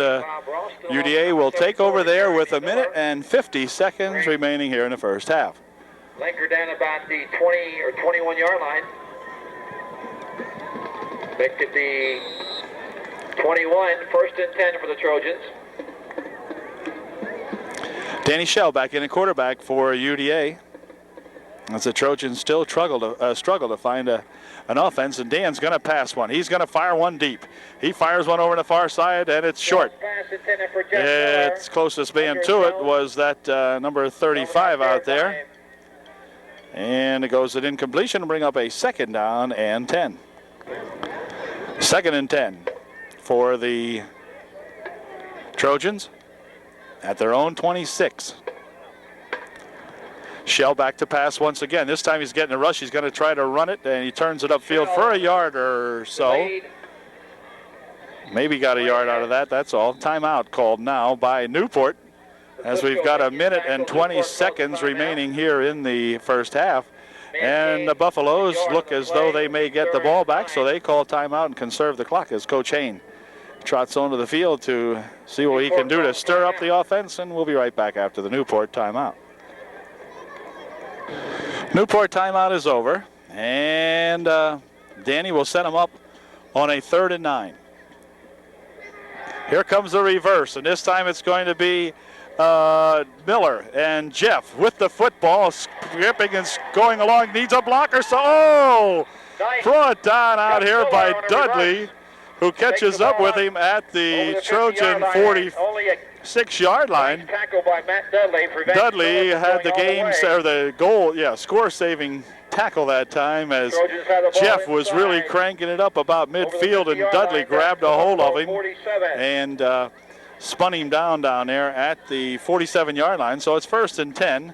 B: UDA will take over there with 1:50 remaining here in the first half.
A: Lanker down about the 20 or 21-yard line. Back at the 21, 1st and 10 for the Trojans.
B: Danny Shell back in at quarterback for UDA. As the Trojans still struggle to find an offense, and Dan's going to pass one. He's going to fire one deep. He fires one over the far side, and it's short. Its closest man to it was that number 35 out there. And it goes at incompletion to bring up a 2nd down and 10. 2nd and 10 for the Trojans at their own 26. Shell back to pass once again. This time he's getting a rush. He's going to try to run it, and he turns it upfield for a yard or so. Maybe got a yard out of that, that's all. Timeout called now by Newport, as we've got 1:20 remaining here in the first half. And the Buffaloes look as though they may get the ball back, so they call timeout and conserve the clock as Coach Hain trots onto the field to see what he can do to stir up the offense, and we'll be right back after the Newport timeout. Newport timeout is over, and Danny will set him up on a 3rd and 9. Here comes the reverse, and this time it's going to be Miller, and Jeff with the football, skipping and going along, needs a blocker, so brought down out here by Dudley, who catches up with him at the Trojan 46-yard line. Dudley had the game, or the goal, score-saving tackle that time, as Jeff was really cranking it up about midfield, and Dudley grabbed a hold of him and spun him down there at the 47-yard line. So it's 1st and 10.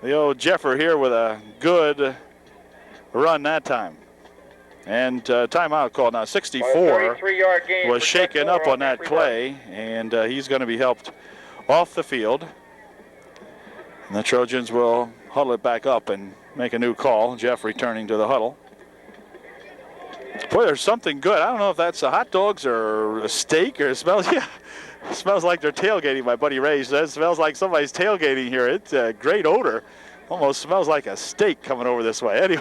B: The old Jeffer here with a good run that time. And timeout called now. 64 was shaken up on that play, and he's going to be helped off the field. And the Trojans will huddle it back up and make a new call. Jeff returning to the huddle. Boy, there's something good. I don't know if that's hot dogs or a steak or it smells like they're tailgating. My buddy Ray says it smells like somebody's tailgating here. It's a great odor. Almost smells like a steak coming over this way.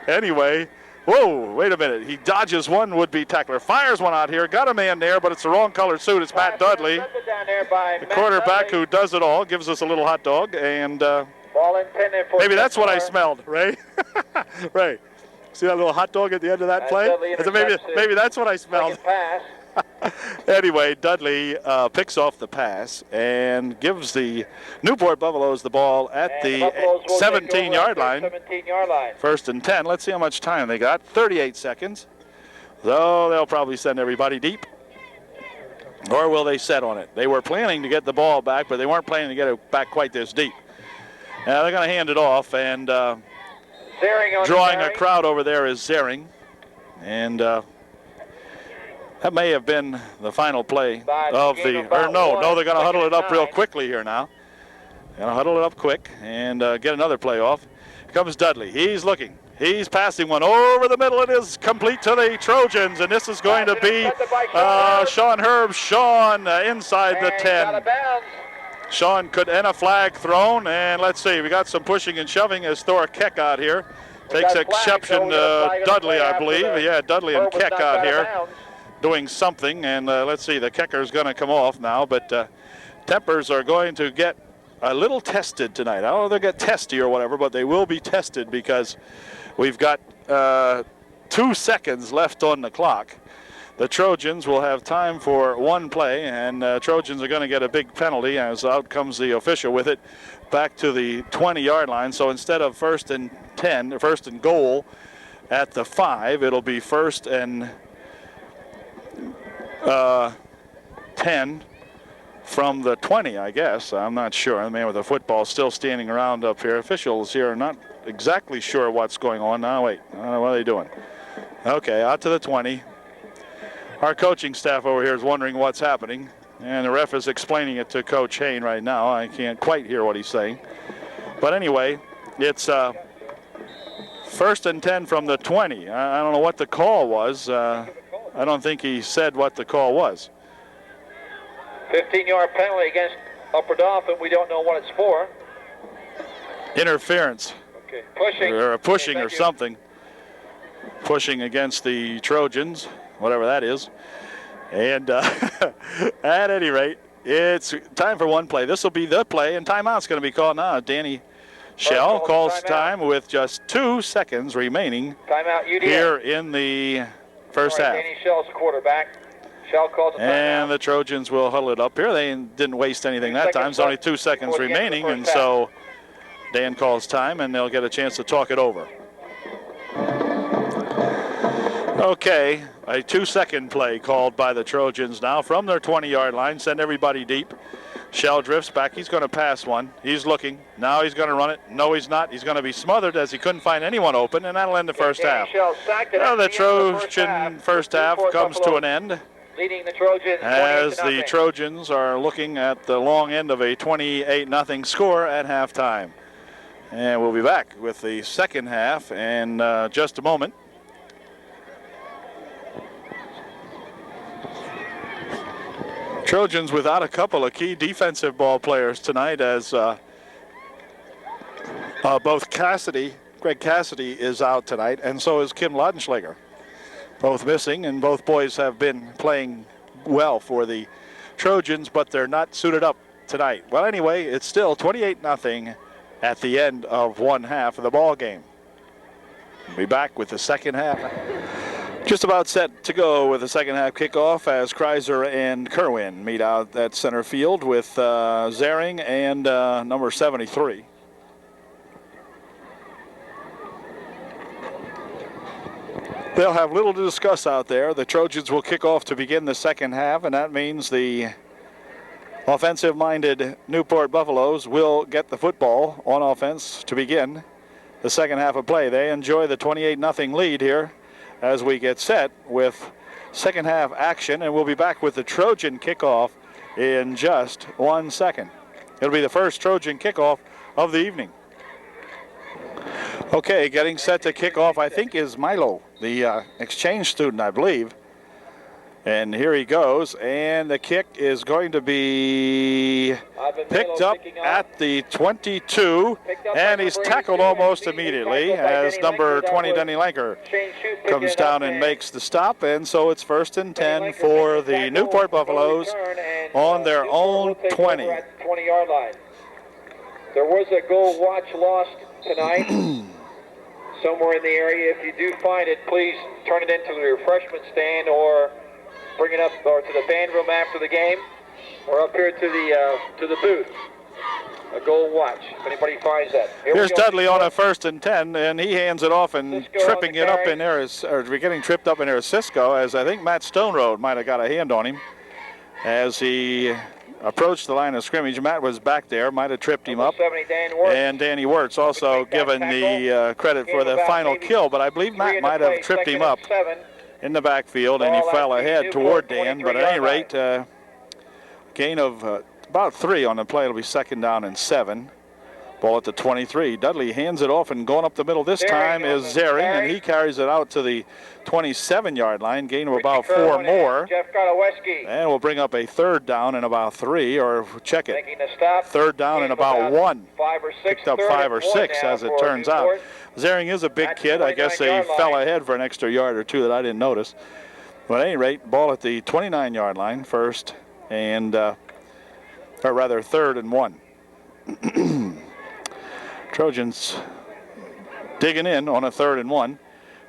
B: Anyway. Whoa, wait a minute. He dodges one would-be tackler. Fires one out here. Got a man there, but it's the wrong colored suit. It's Matt Dudley, the quarterback who does it all, gives us a little hot dog. And maybe that's what I smelled, Ray. Ray, see that little hot dog at the end of that play? Maybe that's what I smelled. Anyway, Dudley picks off the pass and gives the Newport Buffaloes the ball at the 17-yard line. 1st and 10. Let's see how much time they got. 38 seconds. So they'll probably send everybody deep. Or will they set on it? They were planning to get the ball back, but they weren't planning to get it back quite this deep. Now they're going to hand it off, and drawing a crowd over there is Zering. And That may have been the final play of the, or no, they're going to huddle it up real quickly here now. Going to huddle it up quick and get another play off. Here comes Dudley. He's looking. He's passing one over the middle. It is complete to the Trojans, and this is going to be Sean Herb. Sean inside the 10. Sean could, and a flag thrown, and let's see. We got some pushing and shoving as Thor Keck out here. Takes exception to Dudley, I believe. Yeah, Dudley and Keck out here doing something, and let's see. The Kecker's going to come off now, but tempers are going to get a little tested tonight. I don't know if they'll get testy or whatever, but they will be tested because we've got 2 seconds left on the clock. The Trojans will have time for one play, and Trojans are going to get a big penalty as out comes the official with it back to the 20-yard line. So instead of 1st and 10, 1st and goal at the 5, it'll be 1st and 10 from the 20, I guess. I'm not sure. The man with the football still standing around up here. Officials here are not exactly sure what's going on. Now, wait. What are they doing? Okay, out to the 20. Our coaching staff over here is wondering what's happening, and the ref is explaining it to Coach Hain right now. I can't quite hear what he's saying. But anyway, it's 1st and 10 from the 20. I don't know what the call was. I don't think he said what the call was.
A: 15-yard penalty against Upper Dauphin. We don't know what it's for.
B: Interference.
A: Okay. Pushing.
B: Or pushing or something. Pushing against the Trojans, whatever that is. And at any rate, it's time for one play. This will be the play, and timeout's going to be called now. Danny Shell calls time with just 2 seconds remaining here in the first half.
A: Danny Shell's quarterback. Shell calls a timeout.
B: And the Trojans will huddle it up here. They didn't waste anything that time. There's only 2 seconds remaining, and so Dan calls time, and they'll get a chance to talk it over. Okay, a 2-second play called by the Trojans now from their 20-yard line. Send everybody deep. Shell drifts back. He's going to pass one. He's looking. Now he's going to run it. No, he's not. He's going to be smothered as he couldn't find anyone open, and that'll end the first half. Now the Trojan first half comes to an end
A: leading the Trojans
B: as the Trojans are looking at the long end of a 28-0 score at halftime. And we'll be back with the second half in just a moment. Trojans without a couple of key defensive ball players tonight, as both Greg Cassidy is out tonight, and so is Kim Laudenschlager. Both missing, and both boys have been playing well for the Trojans, but they're not suited up tonight. Well, anyway, it's still 28-0 at the end of one half of the ball game. We'll be back with the second half. Just about set to go with the second half kickoff as Kreiser and Kerwin meet out at center field with Zering and number 73. They'll have little to discuss out there. The Trojans will kick off to begin the second half, and that means the offensive-minded Newport Buffaloes will get the football on offense to begin the second half of play. They enjoy the 28-0 lead here as we get set with second half action, and we'll be back with the Trojan kickoff in just 1 second. It'll be the first Trojan kickoff of the evening. Okay, getting set to kick off, I think, is Milo, the exchange student, I believe. And here he goes, and the kick is going to be picked up at the 22, and he's tackled almost immediately as number 20, Denny Lanker, comes down and makes the stop, and so it's 1st and 10 for the Newport Buffaloes on their own 20.
A: 20-yard line. There was a goal watch lost tonight somewhere in the area. If you do find it, please turn it into the refreshment stand or bring it up or to the band room after the game, or up here to the booth. A goal watch, if anybody finds that.
B: Here's Dudley on a 1st and 10, and he hands it off and tripping it up in there, or getting tripped up in there is Cisco, as I think Matt Stoneroad might have got a hand on him as he approached the line of scrimmage. Matt was back there, might have tripped him up. And Danny Wirtz also given the credit for the final kill, but I believe Matt might have tripped him up in the backfield, and he fell ahead toward Dan. But at any rate, gain of about 3 on the play. It'll be 2nd down and 7. Ball at the 23. Dudley hands it off, and going up the middle this time is Zering, and he carries it out to the 27-yard line. Gain of about 4 more. And we'll bring up a 3rd down and about 3, or check it. 3rd down and about 1. Picked up 5 or 6 as it turns out. Zering is a big kid. I guess he fell ahead for an extra yard or 2 that I didn't notice. But at any rate, ball at the 29-yard line, 1st and, or rather 3rd and 1. Trojans digging in on a 3rd and 1.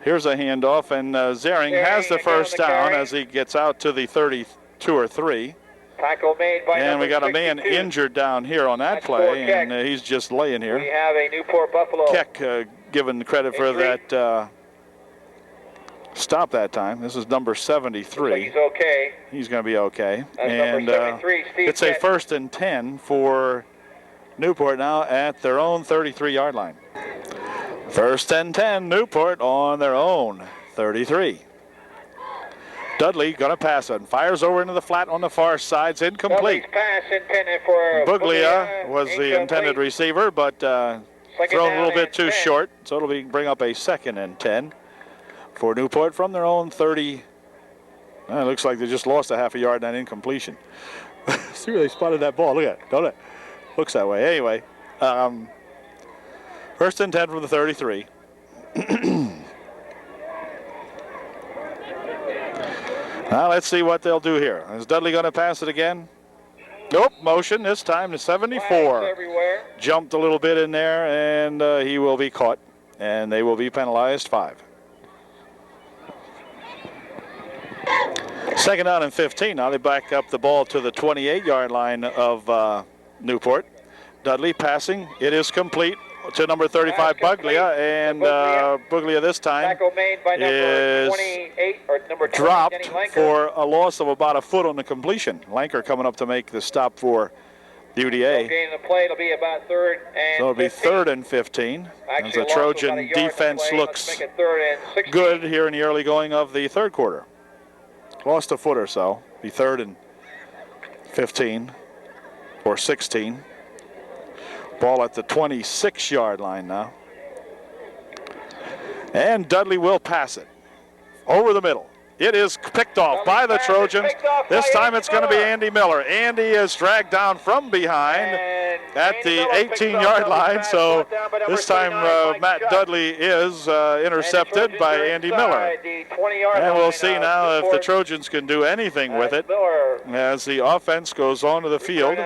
B: Here's a handoff, and Zering has the 1st down as he gets out to the 32 or 3.
A: Tackle made by
B: and we got a man injured down here on that play, and he's just laying here.
A: We have a Newport Buffalo.
B: Keck given credit for that stop that time. This is number 73.
A: Like he's okay.
B: He's going to be okay.
A: That's
B: and
A: number 73,
B: it's a 1st and 10 for Newport now at their own 33-yard line. 1st and 10, Newport on their own 33. Dudley going to pass it. Fires over into the flat on the far side. It's incomplete.
A: Pass intended for
B: Buglia was the intended receiver, but thrown a little bit too short. So it'll bring up a 2nd and 10 for Newport from their own 30. It looks like they just lost a half a yard on that incompletion. See where they spotted that ball. Look at it, don't it? Looks that way. Anyway, 1st and 10 from the 33. Now let's see what they'll do here. Is Dudley going to pass it again? Nope, motion this time to 74. Jumped a little bit in there, and he will be caught, and they will be penalized 5. 2nd down and 15. Now they back up the ball to the 28-yard line of Newport. Dudley passing. It is complete to number 35, Buglia, and Buglia this time is dropped for a loss of about a foot on the completion. Lanker coming up to make the stop for UDA. So it'll be 3rd and 15. As the Trojan defense looks good here in the early going of the 3rd quarter. Lost a foot or so. Be 3rd and 15 or 16. Ball at the 26-yard line now. And Dudley will pass it over the middle. It is picked off by the Trojans. This time it's going to be Andy Miller. Andy is dragged down from behind at the 18-yard line. So this time Matt Dudley is intercepted by Andy Miller. And we'll see now if the Trojans can do anything with it as the offense goes onto the field.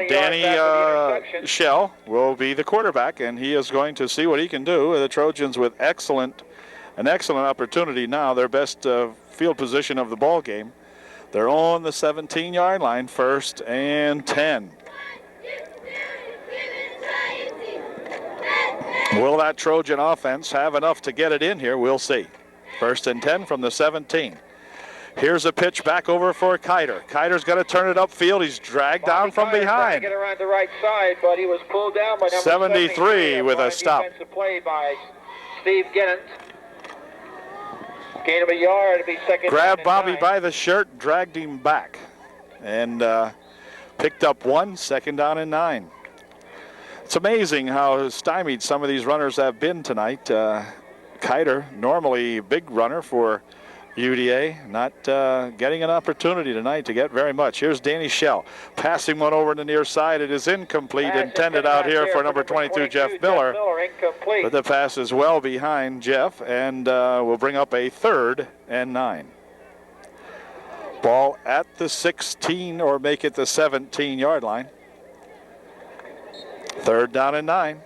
B: Danny Shell will be the quarterback, and he is going to see what he can do. The Trojans with an excellent opportunity now, their best field position of the ball game. They're on the 17-yard line, 1st and 10. Will that Trojan offense have enough to get it in here? We'll see. 1st and 10 from the 17. Here's a pitch back over for Kiter. Kiter's going to turn it upfield. He's dragged down from behind.
A: Get around the right side, but he was pulled down by number
B: 73 with a stop.
A: Play by Steve Ginnens. Gain of a yard to be 2nd.
B: Grabbed Bobby by the shirt, dragged him back, and picked up 1, 2nd down and 9. It's amazing how stymied some of these runners have been tonight. Kiter, normally a big runner for UDA, not getting an opportunity tonight to get very much. Here's Danny Shell passing one over to the near side. It is incomplete, intended out here for number 22, Jeff Miller. But the pass is well behind Jeff, and will bring up a 3rd and 9. Ball at the 16, or make it the 17-yard line. 3rd down and 9.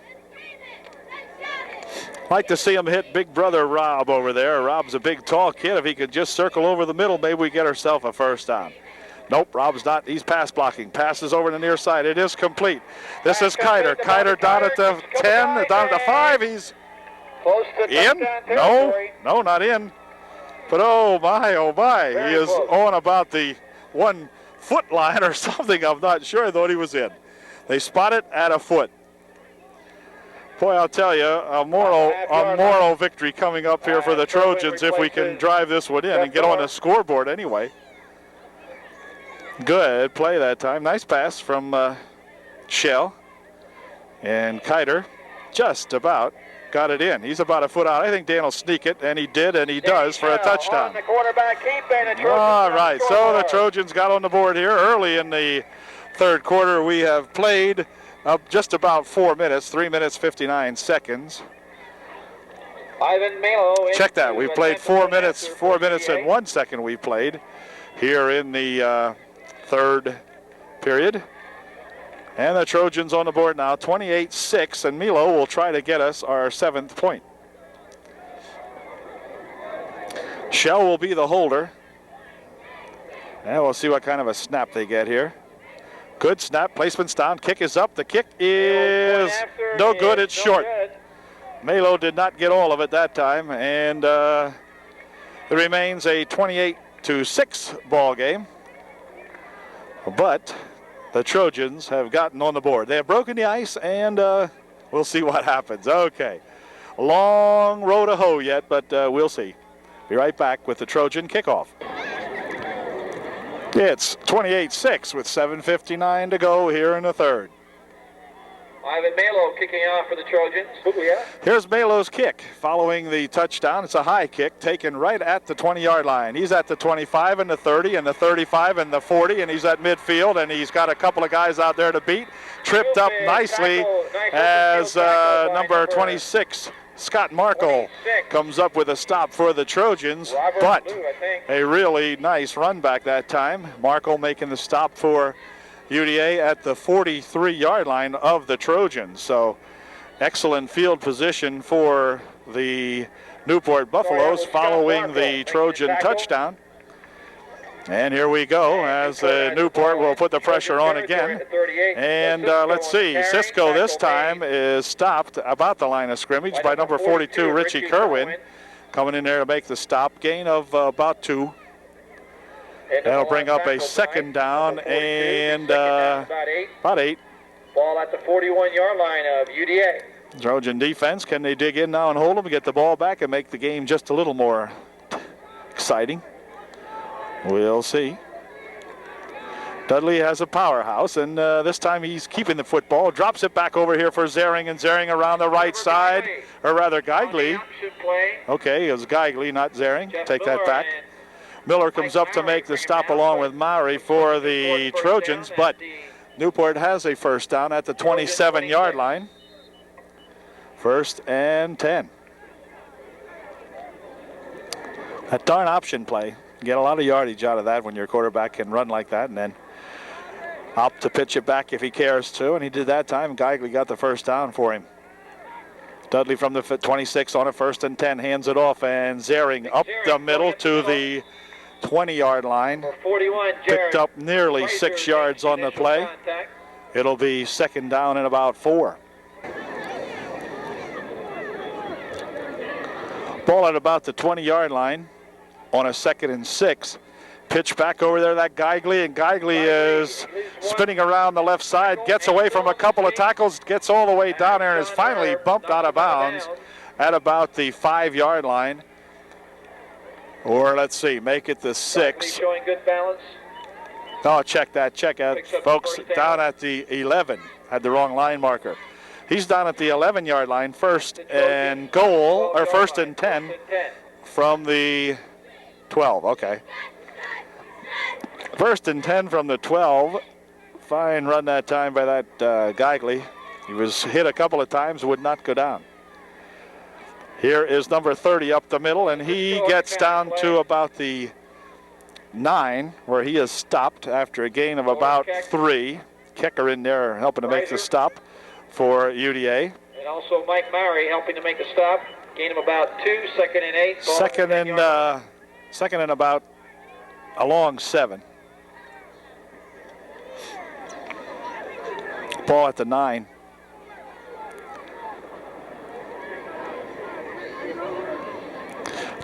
B: Like to see him hit big brother Rob over there. Rob's a big, tall kid. If he could just circle over the middle, maybe we get ourselves a 1st down. Nope, Rob's not. He's pass blocking. Passes over the near side. It is complete. This is Kiter. Kiter down at the 10, down at the 5. He's in. No, not in. But oh my. He is on about the 1 foot line or something. I'm not sure. I thought he was in. They spot it at a foot. Boy, I'll tell you, a moral victory coming up here for the Trojans if we can drive this one in and get on the scoreboard anyway. Good play that time. Nice pass from Shell. And Kiter just about got it in. He's about a foot out. I think Dan will sneak it, and he did, and he does for a touchdown.
A: The quarterback keep, and the
B: all right, so the Trojans got on the board here early in the third quarter. We have played just about 4 minutes, 3 minutes, 59 seconds.
A: Ivan Melo.
B: Check that. We've played 4 minutes, 4 minutes and 1 second we played here in the third period. And the Trojans on the board now, 28-6, and Milo will try to get us our 7th point. Shell will be the holder. And we'll see what kind of a snap they get here. Good snap, placement's down, kick is up. The kick is no good, it's short. Melo did not get all of it that time, and it remains a 28-6 ball game. But the Trojans have gotten on the board. They have broken the ice, and we'll see what happens. Okay, long road to hoe yet, but we'll see. Be right back with the Trojan kickoff. It's 28-6 with 7:59 to go here in the third.
A: Ivan Melo kicking off for the Trojans.
B: Here's Melo's kick following the touchdown. It's a high kick taken right at the 20-yard line. He's at the 25 and the 30 and the 35 and the 40, and he's at midfield, and he's got a couple of guys out there to beat. Tripped up nicely as number 26, Scott Markle, comes up with a stop for the Trojans, but a really nice run back that time. Markle making the stop for UDA at the 43-yard line of the Trojans. So excellent field position for the Newport Buffaloes following the Trojan touchdown. And here we go as Newport will put the pressure on again. And let's see, Cisco this time is stopped about the line of scrimmage by number 42, Richie Kerwin, coming in there to make the stop. Gain of about 2. That'll bring up a second down and about 8.
A: Ball at the 41-yard line of UDA.
B: Trojan defense, can they dig in now and hold them, get the ball back, and make the game just a little more exciting? We'll see. Dudley has a powerhouse, and this time he's keeping the football. Drops it back over here for Zering, and Zering around the right side, or rather Geigley. Okay, it was Geigley, not Zering. Take that back. Miller comes up to make the stop along with Maury for the Trojans, but Newport has a first down at the 27-yard line. 1st and 10. That darn option play. Get a lot of yardage out of that when your quarterback can run like that, and then opt to pitch it back if he cares to, and he did that time. Geigley got the first down for him. Dudley from the 26 on a 1st and 10 hands it off, and Zering up the middle to the 20-yard line. Picked up nearly 6 yards on the play. It'll be second down and about 4. Ball at about the 20-yard line on a 2nd and 6. Pitch back over there, that Geigley, and Geigley is spinning around the left side, gets away from a couple of tackles, gets all the way down there, and is finally bumped out of bounds at about the 5-yard line. Or let's see, make it the 6.
A: Showing good balance.
B: Oh, check that, folks. Down at the 11. Had the wrong line marker. He's down at the 11-yard line, 1st and goal, or 1st and 10 from the 12. Okay. 1st and 10 from the 12. Fine run that time by that Geigley. He was hit a couple of times, would not go down. Here is number 30 up the middle, and he gets down to about the 9, where he is stopped after a gain of about 3. Kicker in there helping to make the stop for UDA.
A: And also Mike Maury helping to make the stop. Gain of about 2, 2nd and 8.
B: Second and about a long 7. Ball at the 9.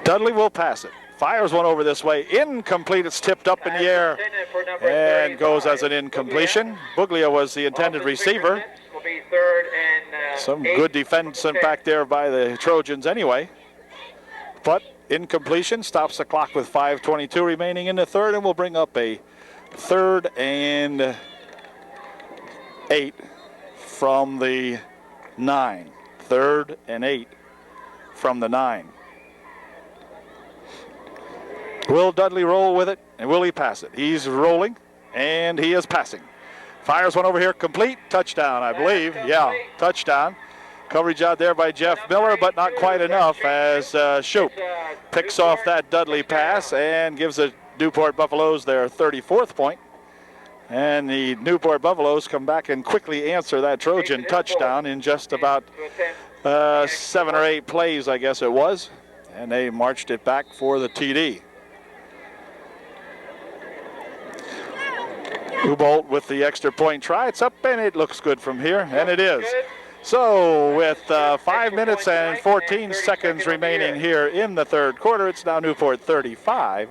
B: Dudley will pass it. Fires one over this way. Incomplete. It's tipped up in the air and goes as an incompletion. Buglia was the intended receiver. Some good defense back there by the Trojans anyway. But incompletion stops the clock with 5:22 remaining in the third, and will bring up a 3rd and 8 from the 9. 3rd and 8 from the 9. Will Dudley roll with it, and will he pass it? He's rolling, and he is passing. Fires one over here, complete, touchdown, I believe. Yeah, touchdown. Coverage out there by Jeff Miller, but not quite enough as Shoop picks off that Dudley pass and gives the Newport Buffaloes their 34th point. And the Newport Buffaloes come back and quickly answer that Trojan touchdown in just about 7 or 8 plays, I guess it was. And they marched it back for the TD. Hubolt with the extra point try. It's up, and it looks good from here, and it is. So with 5 minutes and 14 seconds remaining here in the third quarter, it's now Newport 35,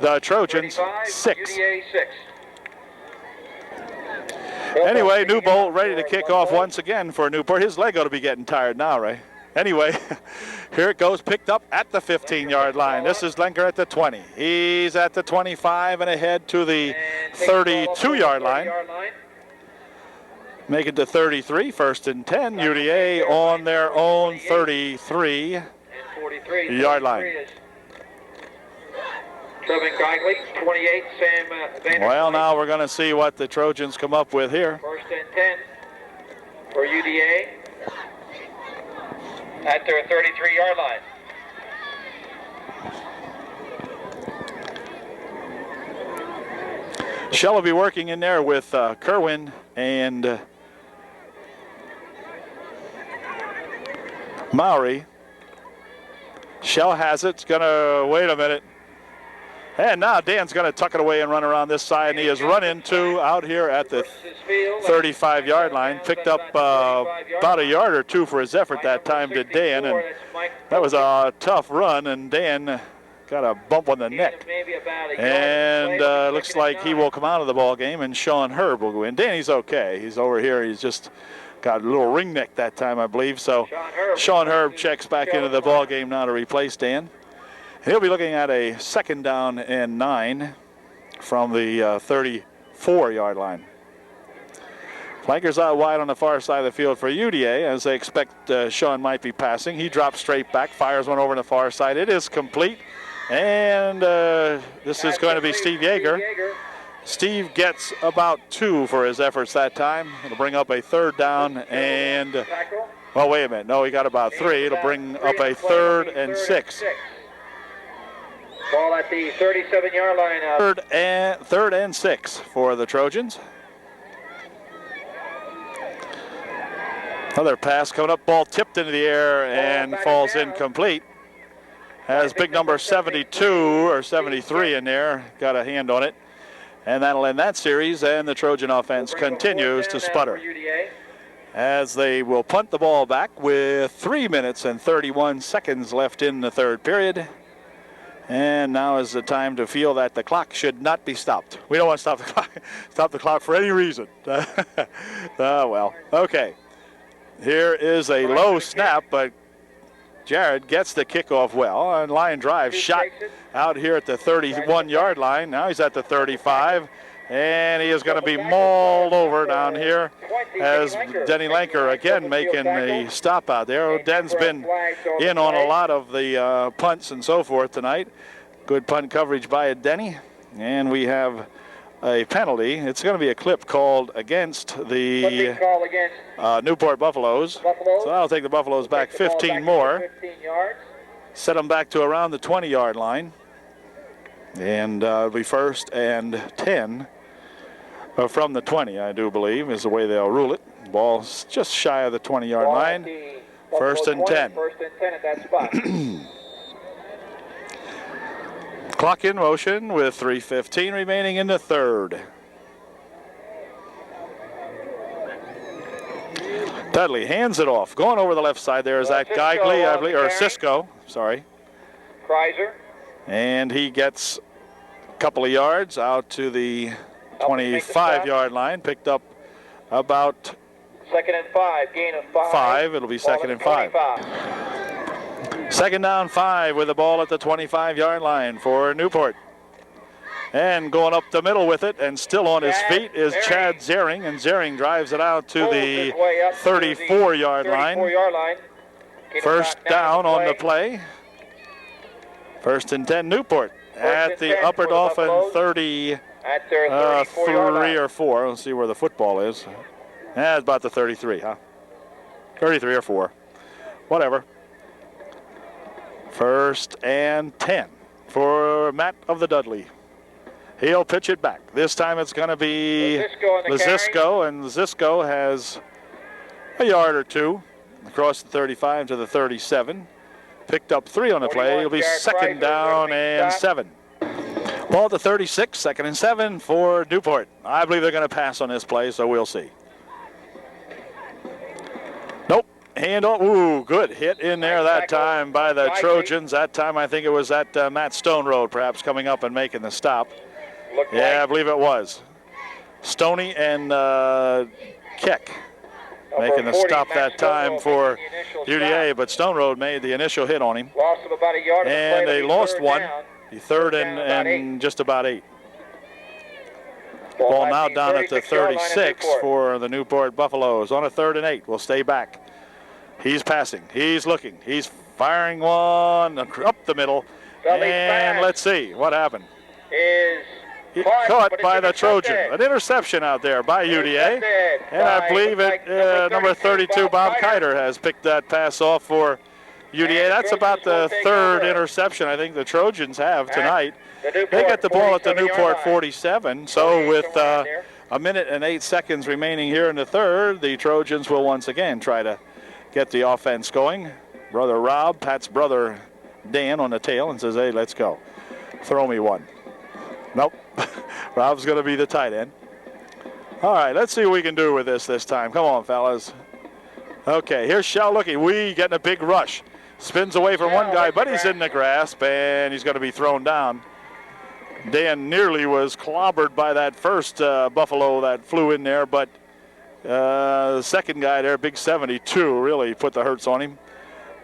B: the Trojans 6. Anyway, Newbolt ready to kick off once again for Newport. His leg ought to be getting tired now, right? Anyway, here it goes, picked up at the 15-yard line. This is Lenker at the 20. He's at the 25 and ahead to the 32-yard line. Make it to 33, 1st and 10. UDA on their own 33-yard line. Well, now we're going to see what the Trojans come up with here.
A: 1st and 10 for UDA at their 33-yard line.
B: Shell will be working in there with Kerwin and Mowry. Shell has it. It's going to wait a minute. And now Dan's going to tuck it away and run around this side, and he is run into out here at the 35-yard line. Picked up about a yard or two for his effort that time, did Dan, and that was a tough run, and Dan got a bump on the neck. And looks like he will come out of the ball game, and Sean Herb will go in. Danny's okay. He's over here. He's just got a little ring neck that time, I believe. So Sean Herb checks back into the ball game now to replace Dan. He'll be looking at a 2nd down and 9 from the 34-yard line. Flankers out wide on the far side of the field for UDA as they expect Sean might be passing. He drops straight back, fires one over on the far side. It is complete, and this is going to be Steve Yeager. Steve gets about 2 for his efforts that time. It'll bring up a 3rd down and, well, wait a minute. No, he got about 3. It'll bring up a 3rd and 6.
A: Ball at the 37-yard line.
B: 3rd and 6 for the Trojans. Another pass coming up, ball tipped into the air and falls incomplete. Has big number 72 or 73 in there, got a hand on it. And that'll end that series, and the Trojan offense continues to sputter as they will punt the ball back with 3 minutes and 31 seconds left in the third period. And now is the time to feel that the clock should not be stopped. We don't want to stop the clock for any reason. Well, okay. Here is a low snap, but Jared gets the kickoff well. And line drive shot out here at the 31-yard line. Now he's at the 35. And he is going to be mauled over down here as Denny Lanker again making a stop out there. Den's been in on a lot of the punts and so forth tonight. Good punt coverage by Denny. And we have a penalty. It's going to be a clip called against the Newport Buffaloes. So that'll take the Buffaloes back 15 more. Set them back to around the 20-yard line. And it'll be 1st and 10. From the 20, I do believe, is the way they'll rule it. Ball's just shy of the 20-yard line. 1st and 10.
A: 1st and 10 at that spot.
B: Clock in motion with 3:15 remaining in the third. Dudley hands it off. Going over the left side there is that Geigley, I believe, or Cisco, sorry.
A: Kreiser.
B: And he gets a couple of yards out to the 25-yard line. Picked up about
A: Second and 5, gain of 5.
B: 5, it'll be second and 5.
A: 25.
B: Second down 5 with the ball at the 25-yard line for Newport. And going up the middle with it and still on his feet is Chad Zering. And Zering drives it out to the 34-yard line. First down on the play. First and 10 Newport at the Upper Dauphin 30.
A: At their 34-yard line.
B: 3 or 4. Let's see where the football is. It's about the 33, huh? 33 or 4. Whatever. First and 10 for Matt of the Dudley. He'll pitch it back. This time it's going to be Lazisco, and Lazisco has a yard or 2 across the 35 to the 37. Picked up 3 on the play. It'll be second down and 7. Ball at the 36, second and 7 for Newport. I believe they're going to pass on this play, so we'll see. Nope. Handoff. Ooh, good hit in there that time by the Trojans. That time I think it was at Matt Stone Road, perhaps coming up and making the stop. Yeah, I believe it was. Stoney and Keck making the stop that time for UDA, but Stone Road made the initial hit on him.
A: Lost of about a yard.
B: And they lost one. The third and just about 8. Ball now down at the 36 for the Newport Buffaloes on a 3rd and 8. We'll stay back. He's passing. He's looking. He's firing one up the middle. And let's see what happened. Caught by the Trojan. An interception out there by UDA. And I believe number 32, Bob Kiter, has picked that pass off for UDA. That's about the 3rd interception I think the Trojans have tonight. They get the ball at the Newport 47. So with a minute and 8 seconds remaining here in the 3rd, the Trojans will once again try to get the offense going. Brother Rob pats brother Dan on the tail and says, hey, let's go. Throw me one. Nope. Rob's going to be the tight end. All right, let's see what we can do with this time. Come on, fellas. Okay, here's Shallucky. We getting a big rush. Spins away from one guy, but he's in the grasp, and he's going to be thrown down. Dan nearly was clobbered by that first Buffalo that flew in there, but the second guy there, big 72, really put the hurts on him.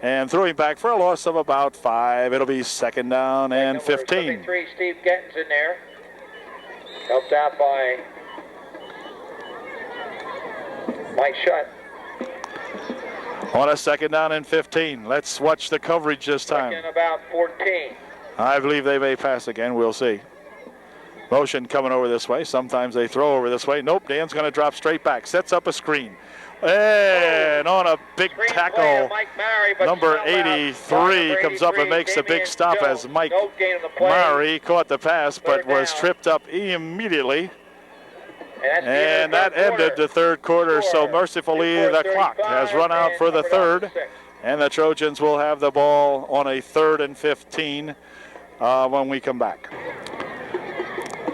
B: And threw him back for a loss of about 5. It'll be second down and 15.
A: Steve Getton's in there. Helped out by Mike Shutt.
B: On a second down and 15. Let's watch the coverage this time.
A: Second about 14.
B: I believe they may pass again. We'll see. Motion coming over this way. Sometimes they throw over this way. Nope, Dan's going to drop straight back. Sets up a screen. And on a big tackle, number 83 comes up and makes a big stop as Mike Murray caught the pass but was tripped up immediately. And that ended the 3rd quarter, so mercifully the clock has run out for the 3rd. And the Trojans will have the ball on a 3rd and 15 when we come back.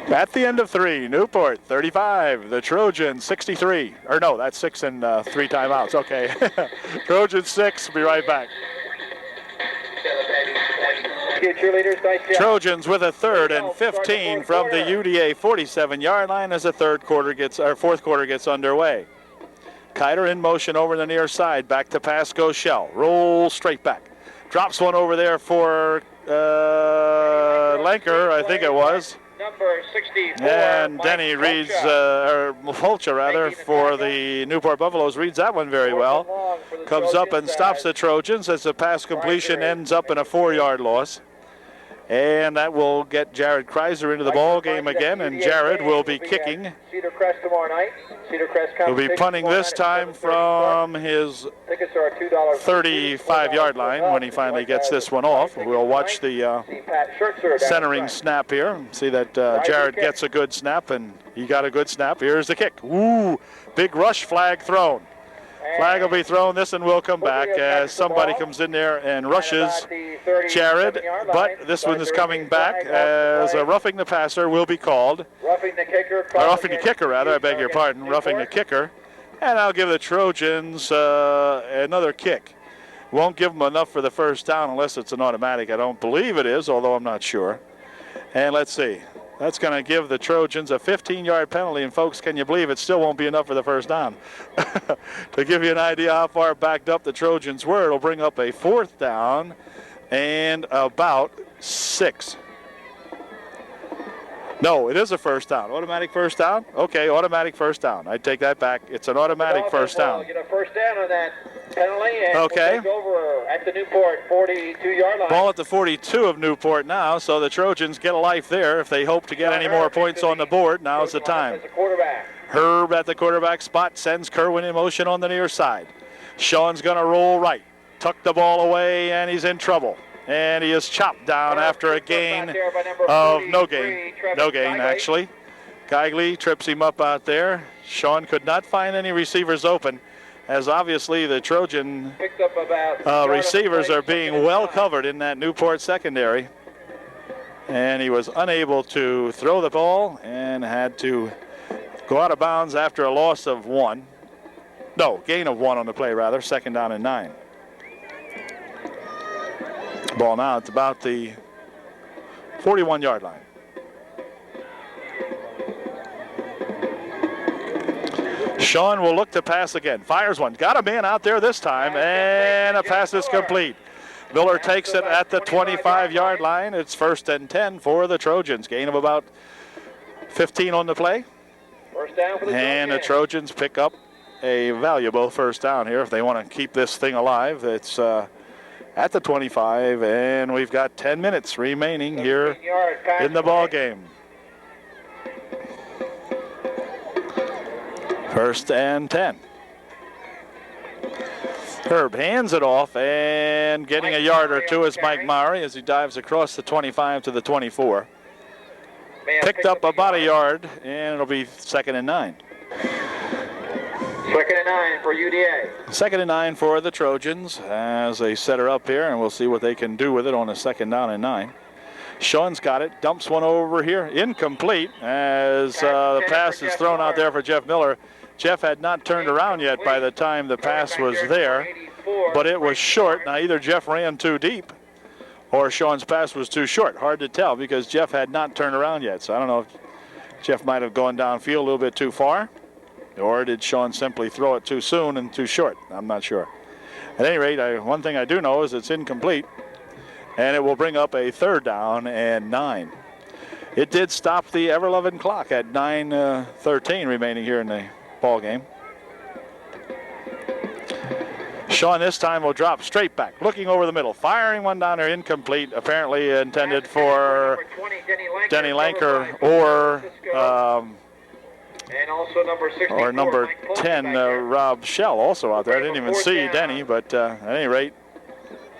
B: At the end of 3, Newport 35, the Trojans 63. Or no, that's 6 and 3 timeouts. Okay. Trojans 6, be right back. Trojans with a 3rd and 15 from the UDA 47-yard line as the 4th quarter gets underway. Kiter in motion over the near side. Back to pass goes Shell. Roll straight back. Drops one over there for Lenker, I think it was.
A: Number 64.
B: And Denny reads, or Fulcher rather, for the Newport Buffaloes, reads that one very well. Comes up and stops the Trojans as the pass completion ends up in a 4-yard loss. And that will get Jared Kreiser into the ball game again, and Jared will be kicking.
A: Cedar Crest tomorrow night. Cedar Crest
B: He'll be punting this time from his 35-yard line when he finally gets this one off. We'll watch the centering snap here. See that Jared gets a good snap, and he got a good snap. Here's the kick. Ooh, big rush flag thrown. Flag will be thrown. This one will come back as somebody comes in there and rushes Jared. But this one is coming back as a roughing the passer will be called. Roughing the kicker, rather. I beg your pardon. Roughing the kicker. And I'll give the Trojans another kick. Won't give them enough for the first down unless it's an automatic. I don't believe it is, although I'm not sure. And let's see. That's going to give the Trojans a 15-yard penalty. And, folks, can you believe it still won't be enough for the first down? To give you an idea how far backed up the Trojans were, it'll bring up a 4th down and about 6. No, it is a first down. Automatic first down? Okay, automatic first down. I take that back. It's an automatic first down.
A: Get a first down on that penalty, and
B: okay.
A: We'll take over at the Newport 42-yard line.
B: Ball at the 42 of Newport now, so the Trojans get a life there. If they hope to get any more points on the board, now's the time. Herb at the quarterback spot sends Kerwin in motion on the near side. Sean's going to roll right, tuck the ball away, and he's in trouble. And he is chopped down after a gain of no gain actually. Geigley trips him up out there. Sean could not find any receivers open, as obviously the Trojan receivers are being well covered in that Newport secondary. And he was unable to throw the ball and had to go out of bounds after a loss of 1. No, gain of 1 on the play rather, 2nd down and 9. Ball now, it's about the 41-yard line. Sean will look to pass again. Fires one. Got a man out there this time, and a pass is complete. Miller takes it at the 25-yard line. It's 1st and 10 for the Trojans. Gain of about 15 on the play.
A: First down for the
B: and the Trojans pick up a valuable first down here if they want to keep this thing alive. It's at the 25, and we've got 10 minutes remaining here in the ball game. 1st and 10. Herb hands it off, and getting a yard or two is Mike Maury as he dives across the 25 to the 24. Picked up about a yard, and it'll be 2nd and 9.
A: 2nd and 9 for UDA.
B: 2nd and 9 for the Trojans as they set her up here, and we'll see what they can do with it on a 2nd down and 9. Sean's got it, dumps one over here, incomplete as the pass is thrown out there for Jeff Miller. Jeff had not turned around yet by the time the pass was there, but it was short. Now either Jeff ran too deep or Sean's pass was too short. Hard to tell because Jeff had not turned around yet. So I don't know if Jeff might have gone downfield a little bit too far, or did Sean simply throw it too soon and too short? I'm not sure. At any rate, one thing I do know is it's incomplete, and it will bring up a 3rd down and 9. It did stop the ever-loving clock at 9:13 remaining here in the ball game. Sean this time will drop straight back, looking over the middle, firing one down there, incomplete, apparently intended for Denny Lanker or
A: and also
B: number 10, Rob Shell, also out there. I didn't even see Denny, but at any rate,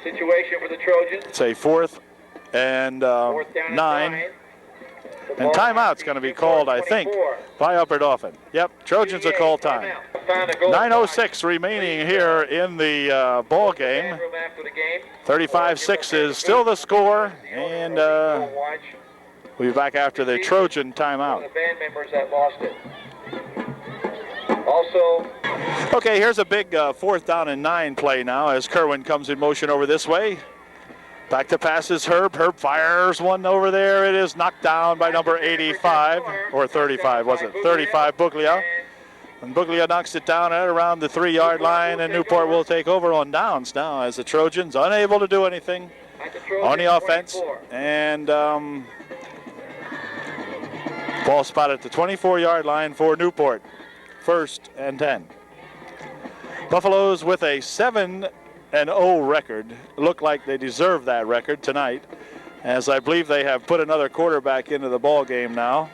A: situation for the Trojans.
B: it's a 4th and 9. And timeout's going to be called, I think, by Upper Dauphin. Yep, Trojans will call time. 9:06 remaining here in the ball game. 35-6 is still the score, and we'll be back after the Trojan timeout.
A: The band members that lost it. Also.
B: Okay, here's a big 4th down and 9 play now as Kerwin comes in motion over this way. Back to pass is Herb. Herb fires one over there. It is knocked down by number 85, or 35, was it? 35, Buglia. And Buglia knocks it down at around the 3-yard line, and Newport will take over on downs now as the Trojans unable to do anything on the offense. And ball spot at the 24-yard line for Newport. 1st and 10. Buffaloes with a 7-0 record look like they deserve that record tonight, as I believe they have put another quarterback into the ball game now.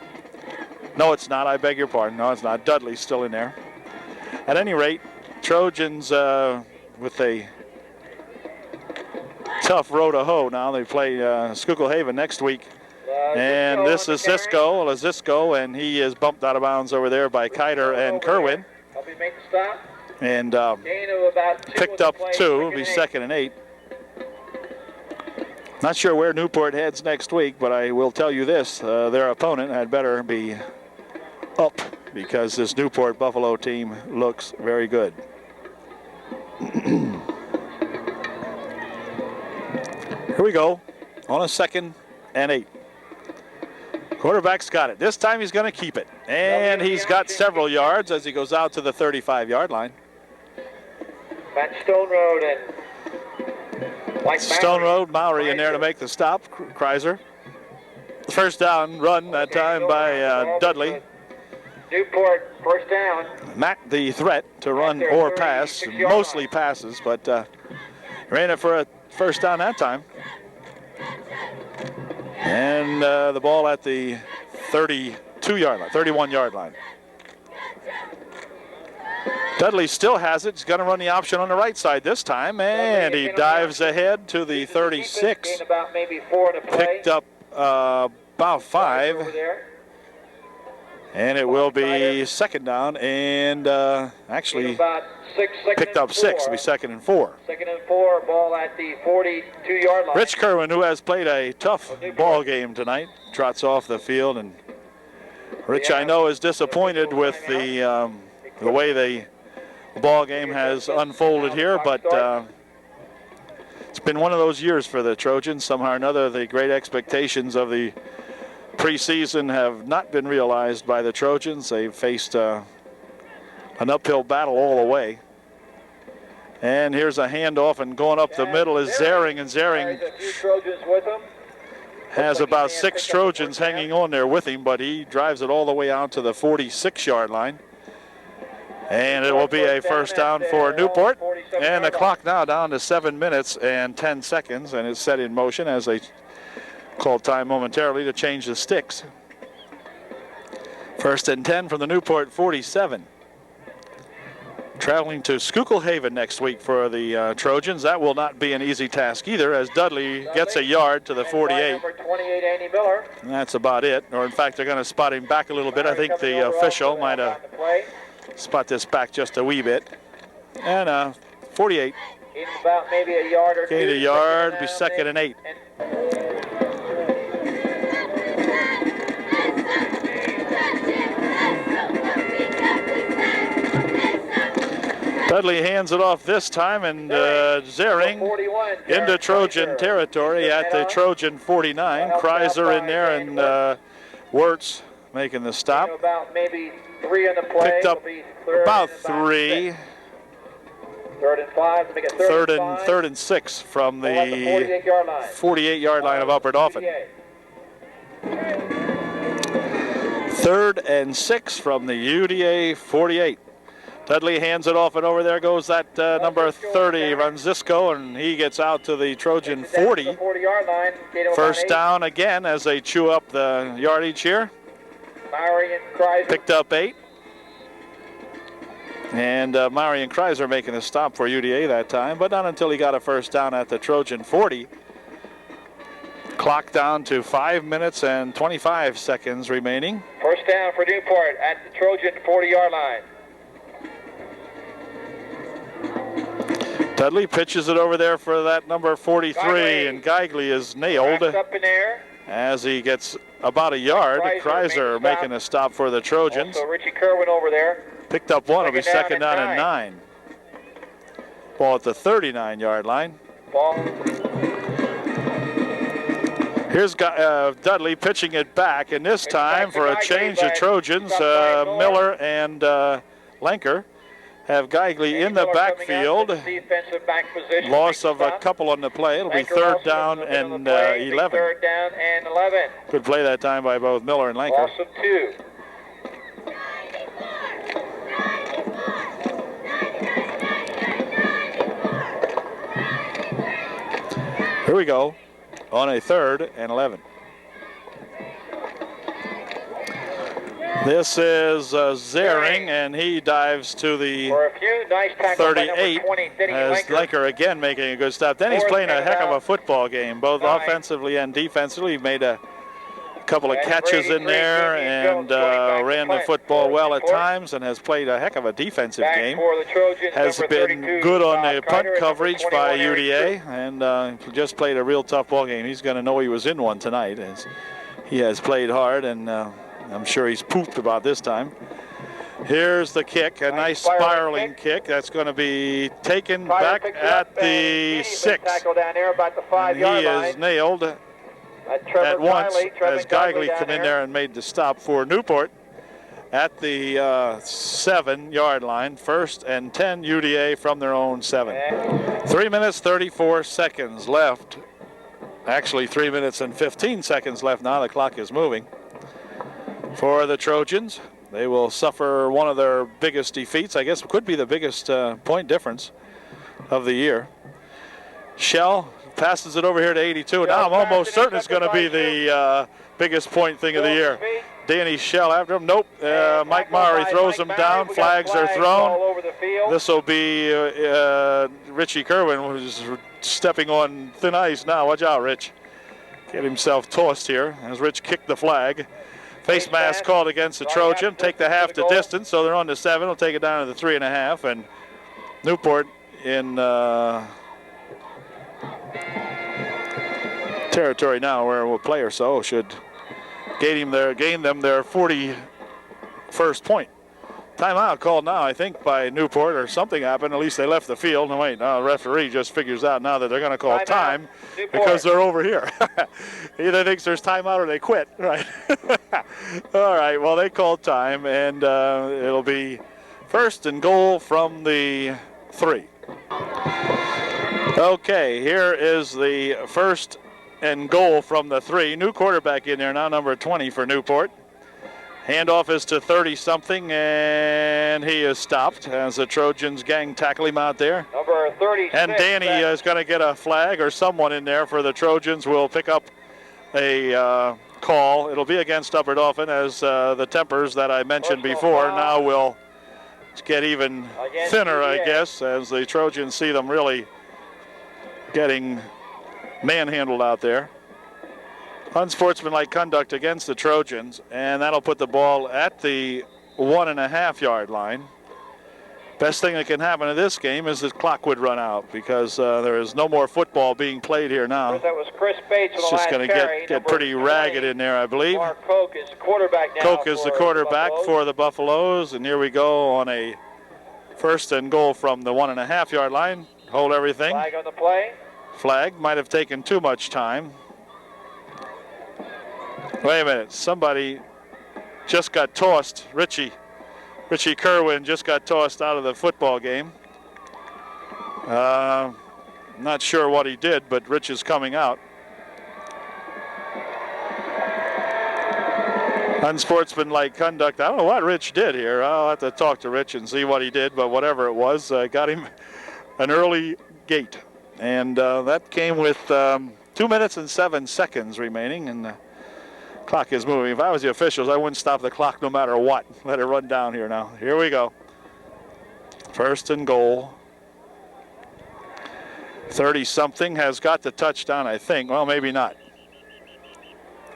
B: No, it's not. I beg your pardon. No, it's not. Dudley's still in there. At any rate, Trojans with a tough row to hoe now. They play Schuylkill Haven next week. And this is Zisco, and he is bumped out of bounds over there by Kiter and Kerwin. And picked up 2. It'll be 2nd and 8. Not sure where Newport heads next week, but I will tell you this. Their opponent had better be up because this Newport Buffalo team looks very good. Here we go on a 2nd and 8. Quarterback's got it. This time he's going to keep it. And he's got several yards as he goes out to the 35-yard line.
A: That's Stone Road and
B: Stone Road, Mowry in there to make the stop. Kreiser. First down run that time by Dudley.
A: Newport, first down.
B: Matt the threat to run or pass, mostly passes, but ran it for a first down that time. And the ball at the 32-yard line, 31-yard line. Dudley still has it. He's going to run the option on the right side this time, and he dives ahead to the 36. Picked up about 5. And it will be second down, and actually picked up 6. It'll be 2nd and 4.
A: 2nd and 4, ball at the 42-yard line.
B: Rich Kerwin, who has played a tough ball game tonight, trots off the field, and Rich, I know, is disappointed with the way the ball game has unfolded here, but it's been one of those years for the Trojans. Somehow or another, the great expectations of the preseason have not been realized by the Trojans. They've faced an uphill battle all the way. And here's a handoff, and going up the middle is Zering, and Zering has about 6 Trojans hanging on there with him, but he drives it all the way out to the 46-yard line. And it will be a first down for Newport. And the clock now down to 7 minutes and 10 seconds, and it's set in motion as they call time momentarily to change the sticks. First and 10 from the Newport 47. Traveling to Schuylkill Haven next week for the Trojans. That will not be an easy task either, as Dudley gets a yard to the 48. And that's about it. Or in fact, they're going to spot him back a little bit. I think the official might have spot this back just a wee bit. And 48.
A: About maybe a yard or
B: gained a yard, be 2nd and 8. Dudley hands it off this time, and Zering into Trojan territory at the Trojan 49. Kreiser in there, and Wirtz making the stop. Picked up about 3.
A: 3rd and 5 to make it
B: 3rd and 6 from the 48-yard line of Upper Dauphin. 3rd and 6 from the UDA 48. Dudley hands it off, and over there goes that number 30, Francisco, and he gets out to the Trojan 40. First down again as they chew up the yardage here. Picked up 8. And Mowry and Kreiser making a stop for UDA that time, but not until he got a first down at the Trojan 40. Clock down to 5 minutes and 25 seconds remaining.
A: First down for Newport at the Trojan 40-yard line.
B: Dudley pitches it over there for that number 43, and Geigley is nailed
A: up in air
B: as he gets about a yard. Kreiser making a stop for the Trojans.
A: So Richie Kerwin over there.
B: Picked up 1. It'll be 2nd down and 9. Ball at the 39-yard line.
A: Ball.
B: Here's Dudley pitching it back, and this time for a change, the Trojans, Miller and Lenker have Geigley in the backfield. Loss of a couple on the play. It'll be 3rd down and 11.
A: 3rd down and 11.
B: Good play that time by both Miller and Lenker.
A: Loss of 2.
B: Here we go on a 3rd and 11. This is Zering, and he dives to the 38 as Lenker again making a good stop. Then he's playing a heck of a football game, both offensively and defensively. He made a couple of catches in there and ran the football well at times, and has played a heck of a defensive game. Has been good on the punt coverage by UDA, and just played a real tough ball game. He's going to know he was in one tonight, as he has played hard, and I'm sure he's pooped about this time. Here's the kick, a nice spiraling kick. That's going to be taken back at the 6.
A: Tackle down there about the 5-yard line.
B: He is nailed at once as Geigley come in there and made the stop for Newport at the 7-yard line. 1st and 10 UDA from their own 7. 3 minutes 34 seconds left. Actually 3 minutes and 15 seconds left now. The clock is moving for the Trojans. They will suffer one of their biggest defeats. I guess it could be the biggest point difference of the year. Shell passes it over here to 82. Now I'm almost certain it's going to be the biggest point thing of the year. Danny Shell after him. Nope. Mike Maury throws him down. Flags are thrown. This will be Richie Kerwin, who's stepping on thin ice now. Watch out, Rich. Get himself tossed here as Rich kicked the flag. Face mask called against the Trojan. Take the half the distance, so they're on the 7. They'll take it down to the 3.5. And Newport in territory now where a play or so should gain them their 41st point. Timeout called now, I think, by Newport, or something happened. At least they left the field. No, wait, now the referee just figures out now that they're going to call time because they're over here. Either thinks there's timeout or they quit, right? All right, well, they called time, and it'll be 1st and goal from the 3. Okay, here is the 1st and goal from the 3. New quarterback in there now, number 20 for Newport. Handoff is to 30-something, and he is stopped as the Trojans gang tackle him out there.
A: Number 36.
B: And Danny is going to get a flag, or someone in there for the Trojans will pick up a call. It'll be against Upper Dauphin as the tempers that I mentioned before now will get even thinner, I guess, as the Trojans see them really getting manhandled out there. Unsportsmanlike conduct against the Trojans, and that'll put the ball at the 1.5-yard line. Best thing that can happen in this game is the clock would run out because there is no more football being played here now.
A: That was Chris Bates.
B: It's just going to get pretty ragged in there, I believe.
A: Mark Koch is the quarterback now.
B: Koch is the quarterback for the Buffaloes, and here we go on a 1st and goal from the 1.5-yard line. Hold everything.
A: Flag on the play.
B: Flag might have taken too much time. Wait a minute, somebody just got tossed. Richie Kerwin just got tossed out of the football game. Not sure what he did, but Rich is coming out. Unsportsmanlike conduct. I don't know what Rich did here. I'll have to talk to Rich and see what he did, but whatever it was, got him an early gate. And that came with 2 minutes and 7 seconds remaining, and the clock is moving. If I was the officials, I wouldn't stop the clock no matter what. Let it run down here now. Here we go. 1st and goal. 30-something has got the touchdown, I think. Well, maybe not.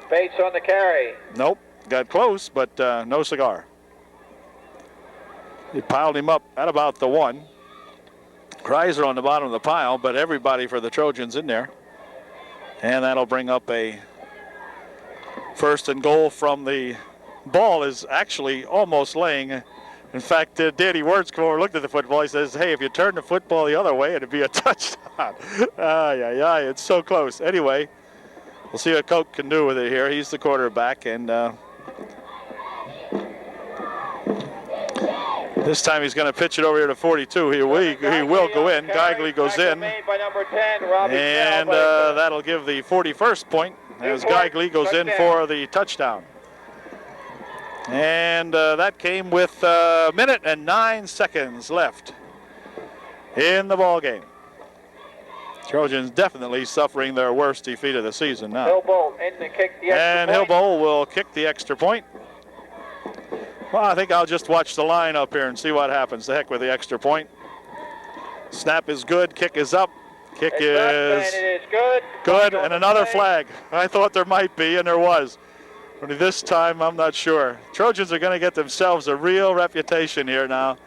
A: Bates on the carry.
B: Nope. Got close, but no cigar. He piled him up at about the 1. Kreiser on the bottom of the pile, but everybody for the Trojans in there. And that'll bring up a 1st and goal from the ball is actually almost laying. In fact, Danny Wertz come over and looked at the football. He says, hey, if you turn the football the other way, it'd be a touchdown. It's so close. Anyway, we'll see what Koch can do with it here. He's the quarterback, and this time he's going to pitch it over here to 42. He will go in. Geigley goes in. And that'll give the 41st point as Geigley goes in for the touchdown. And that came with a minute and 9 seconds left in the ball game. Trojans definitely suffering their worst defeat of the season now. Hillbolt will kick the extra point. Well, I think I'll just watch the line up here and see what happens. The heck with the extra point. Snap is good. Kick is up. Kick is good. And another flag. I thought there might be, and there was. But this time, I'm not sure. Trojans are going to get themselves a real reputation here now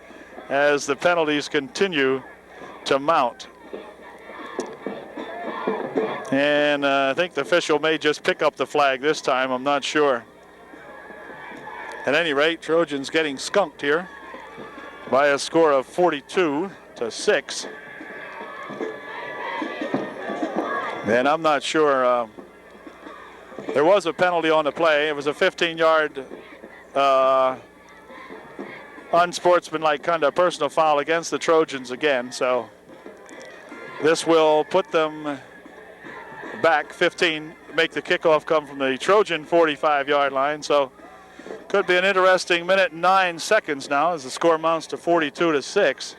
B: as the penalties continue to mount. And I think the official may just pick up the flag this time. I'm not sure. At any rate, Trojans getting skunked here by a score of 42-6. And I'm not sure There was a penalty on the play. It was a 15-yard unsportsmanlike kind of personal foul against the Trojans again. So this will put them back 15, make the kickoff come from the Trojan 45-yard line. So could be an interesting minute and 9 seconds now as the score mounts to 42-6.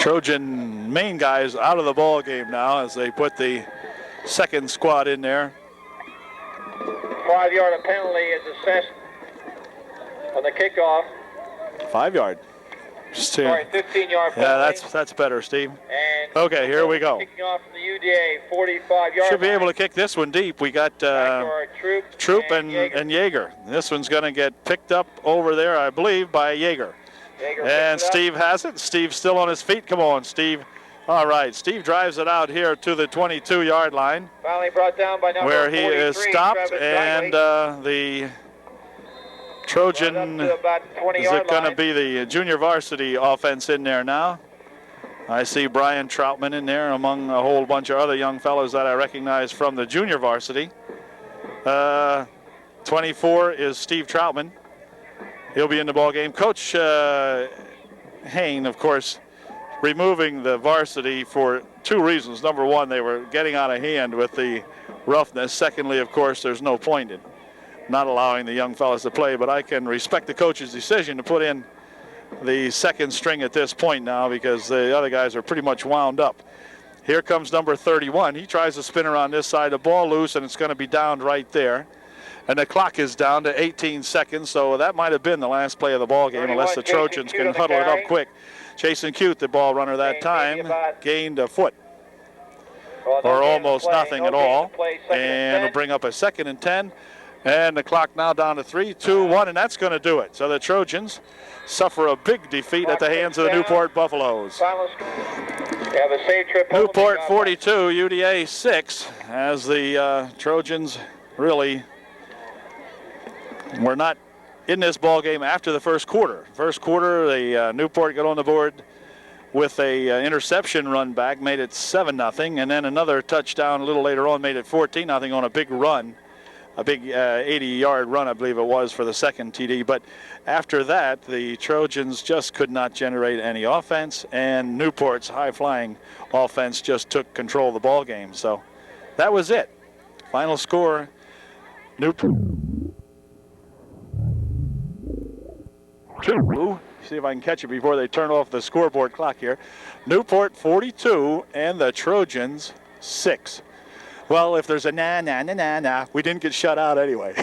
B: Trojan main guys out of the ball game now as they put the second squad in there.
A: 5-yard penalty is assessed on the kickoff.
B: 5-yard.
A: Sorry, 15-yard penalty.
B: Yeah, that's better, Steve.
A: And
B: okay, here we go.
A: Kicking off from the UDA 45-yard.
B: Should be able to kick this one deep. We got Troop and Yeager. This one's going to get picked up over there, I believe, by Yeager. And Steve has it. Steve's still on his feet. Come on, Steve. All right, Steve drives it out here to the 22-yard line.
A: Finally brought down by number
B: where he
A: 43,
B: is stopped, and the Trojan, is it going to be the junior varsity offense in there now? I see Brian Troutman in there among a whole bunch of other young fellows that I recognize from the junior varsity. 24 is Steve Troutman. He'll be in the ball game. Coach Hain, of course, removing the varsity for 2 reasons. Number one, they were getting out of hand with the roughness. Secondly, of course, there's no point in not allowing the young fellas to play, but I can respect the coach's decision to put in the second string at this point now because the other guys are pretty much wound up. Here comes number 31. He tries to spin around this side. The ball loose, and it's going to be downed right there. And the clock is down to 18 seconds, so that might have been the last play of the ball game unless the Trojans can huddle it up quick. Jason Cute, the ball runner that time, gained a foot or almost nothing at all. And will bring up a 2nd and 10. And the clock now down to 3, 2, 1, and that's going to do it. So the Trojans suffer a big defeat at the hands of the Newport Buffaloes. Newport 42, UDA 6, as the Trojans really were not in this ball game after the first quarter. First quarter, the Newport got on the board with a interception run back, made it 7-0, and then another touchdown a little later on made it 14-0 on a big run, a big 80-yard run, I believe it was, for the second TD. But after that, the Trojans just could not generate any offense, and Newport's high-flying offense just took control of the ball game. So that was it. Final score, Newport. See if I can catch it before they turn off the scoreboard clock here. Newport 42 and the Trojans 6. Well, if there's a nah, we didn't get shut out anyway.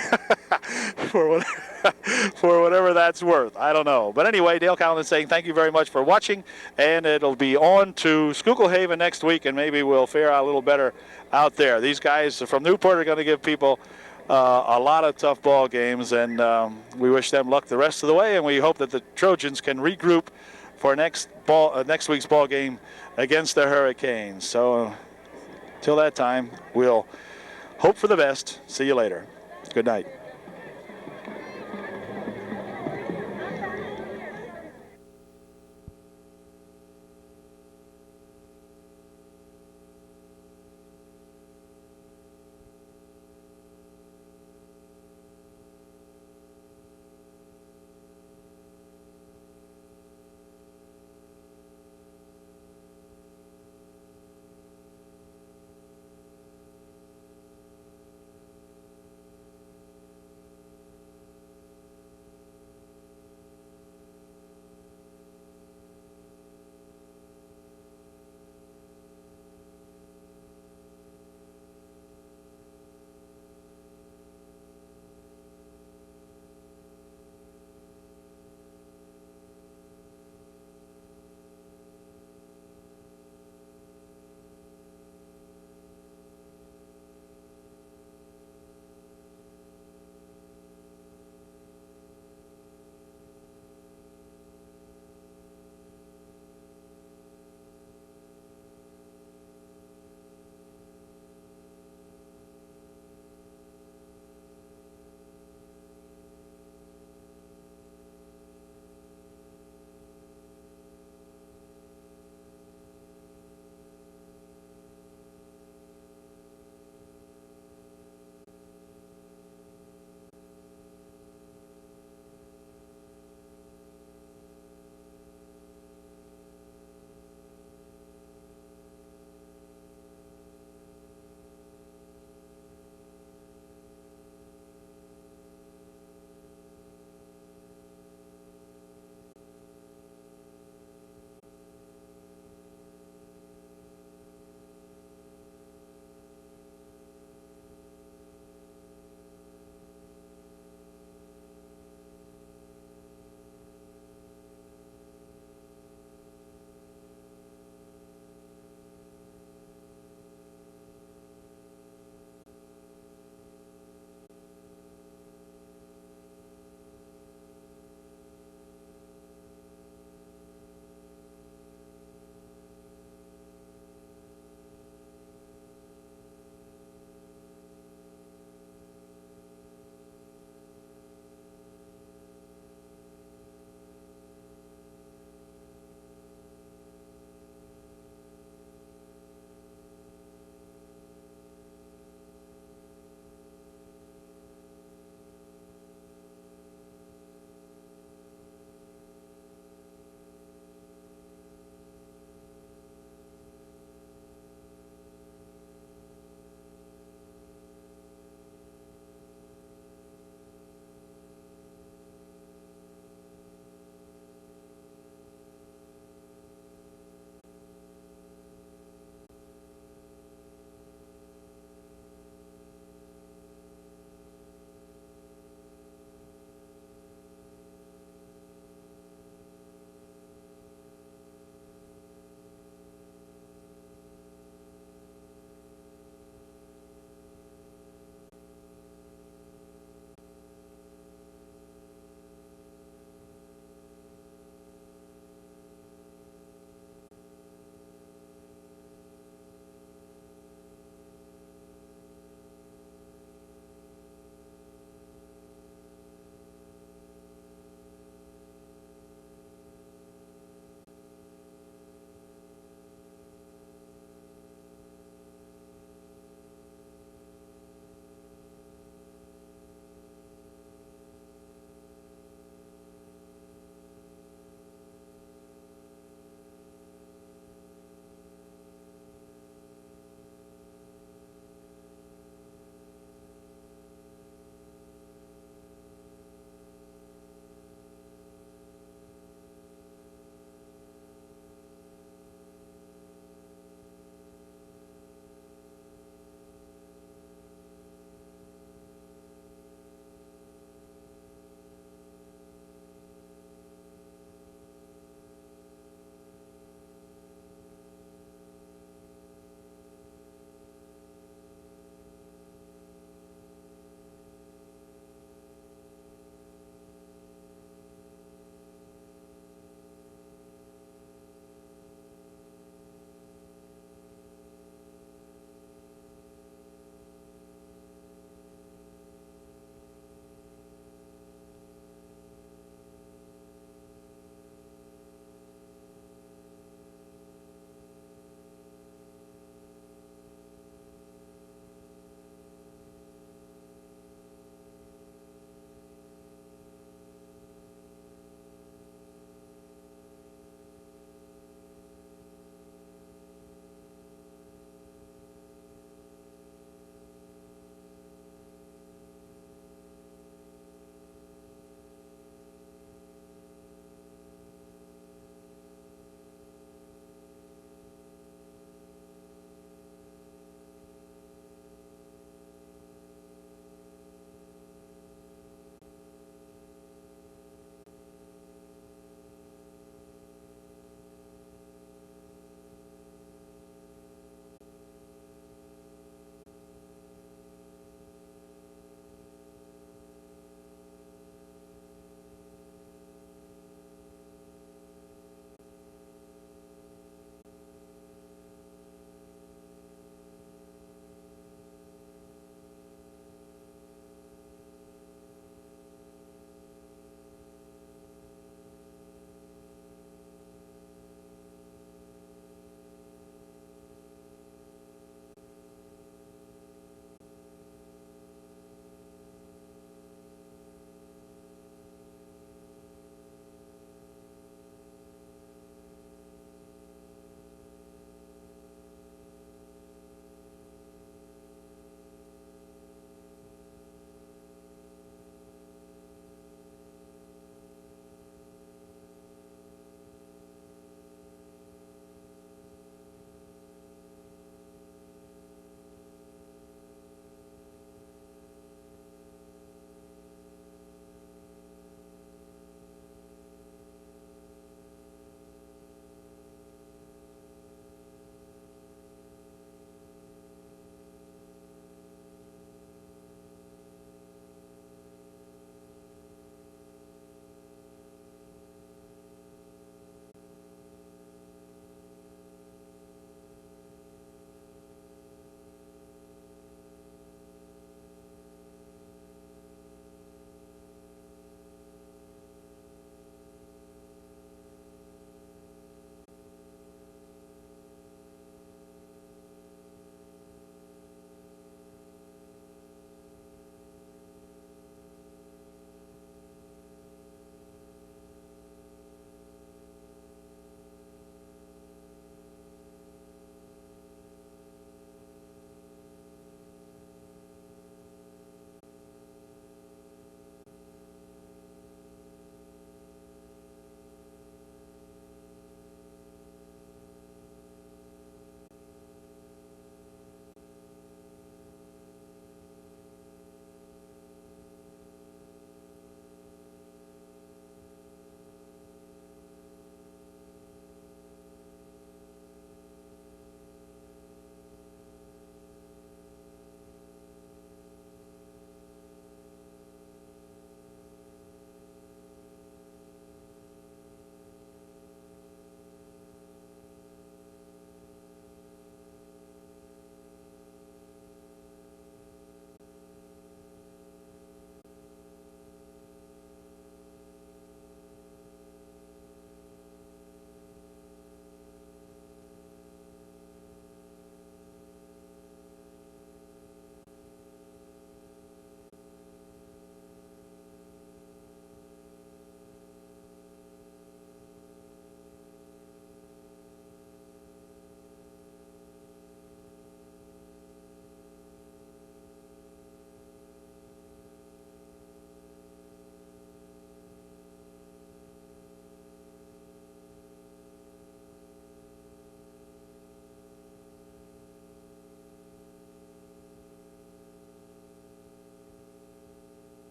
B: for whatever that's worth. I don't know. But anyway, Dale Calnon saying thank you very much for watching, and it'll be on to Schuylkill Haven next week, and maybe we'll fare out a little better out there. These guys from Newport are going to give people a lot of tough ball games, and we wish them luck the rest of the way, and we hope that the Trojans can regroup for next week's ball game against the Hurricanes. So till that time, we'll hope for the best. See you later. Good night.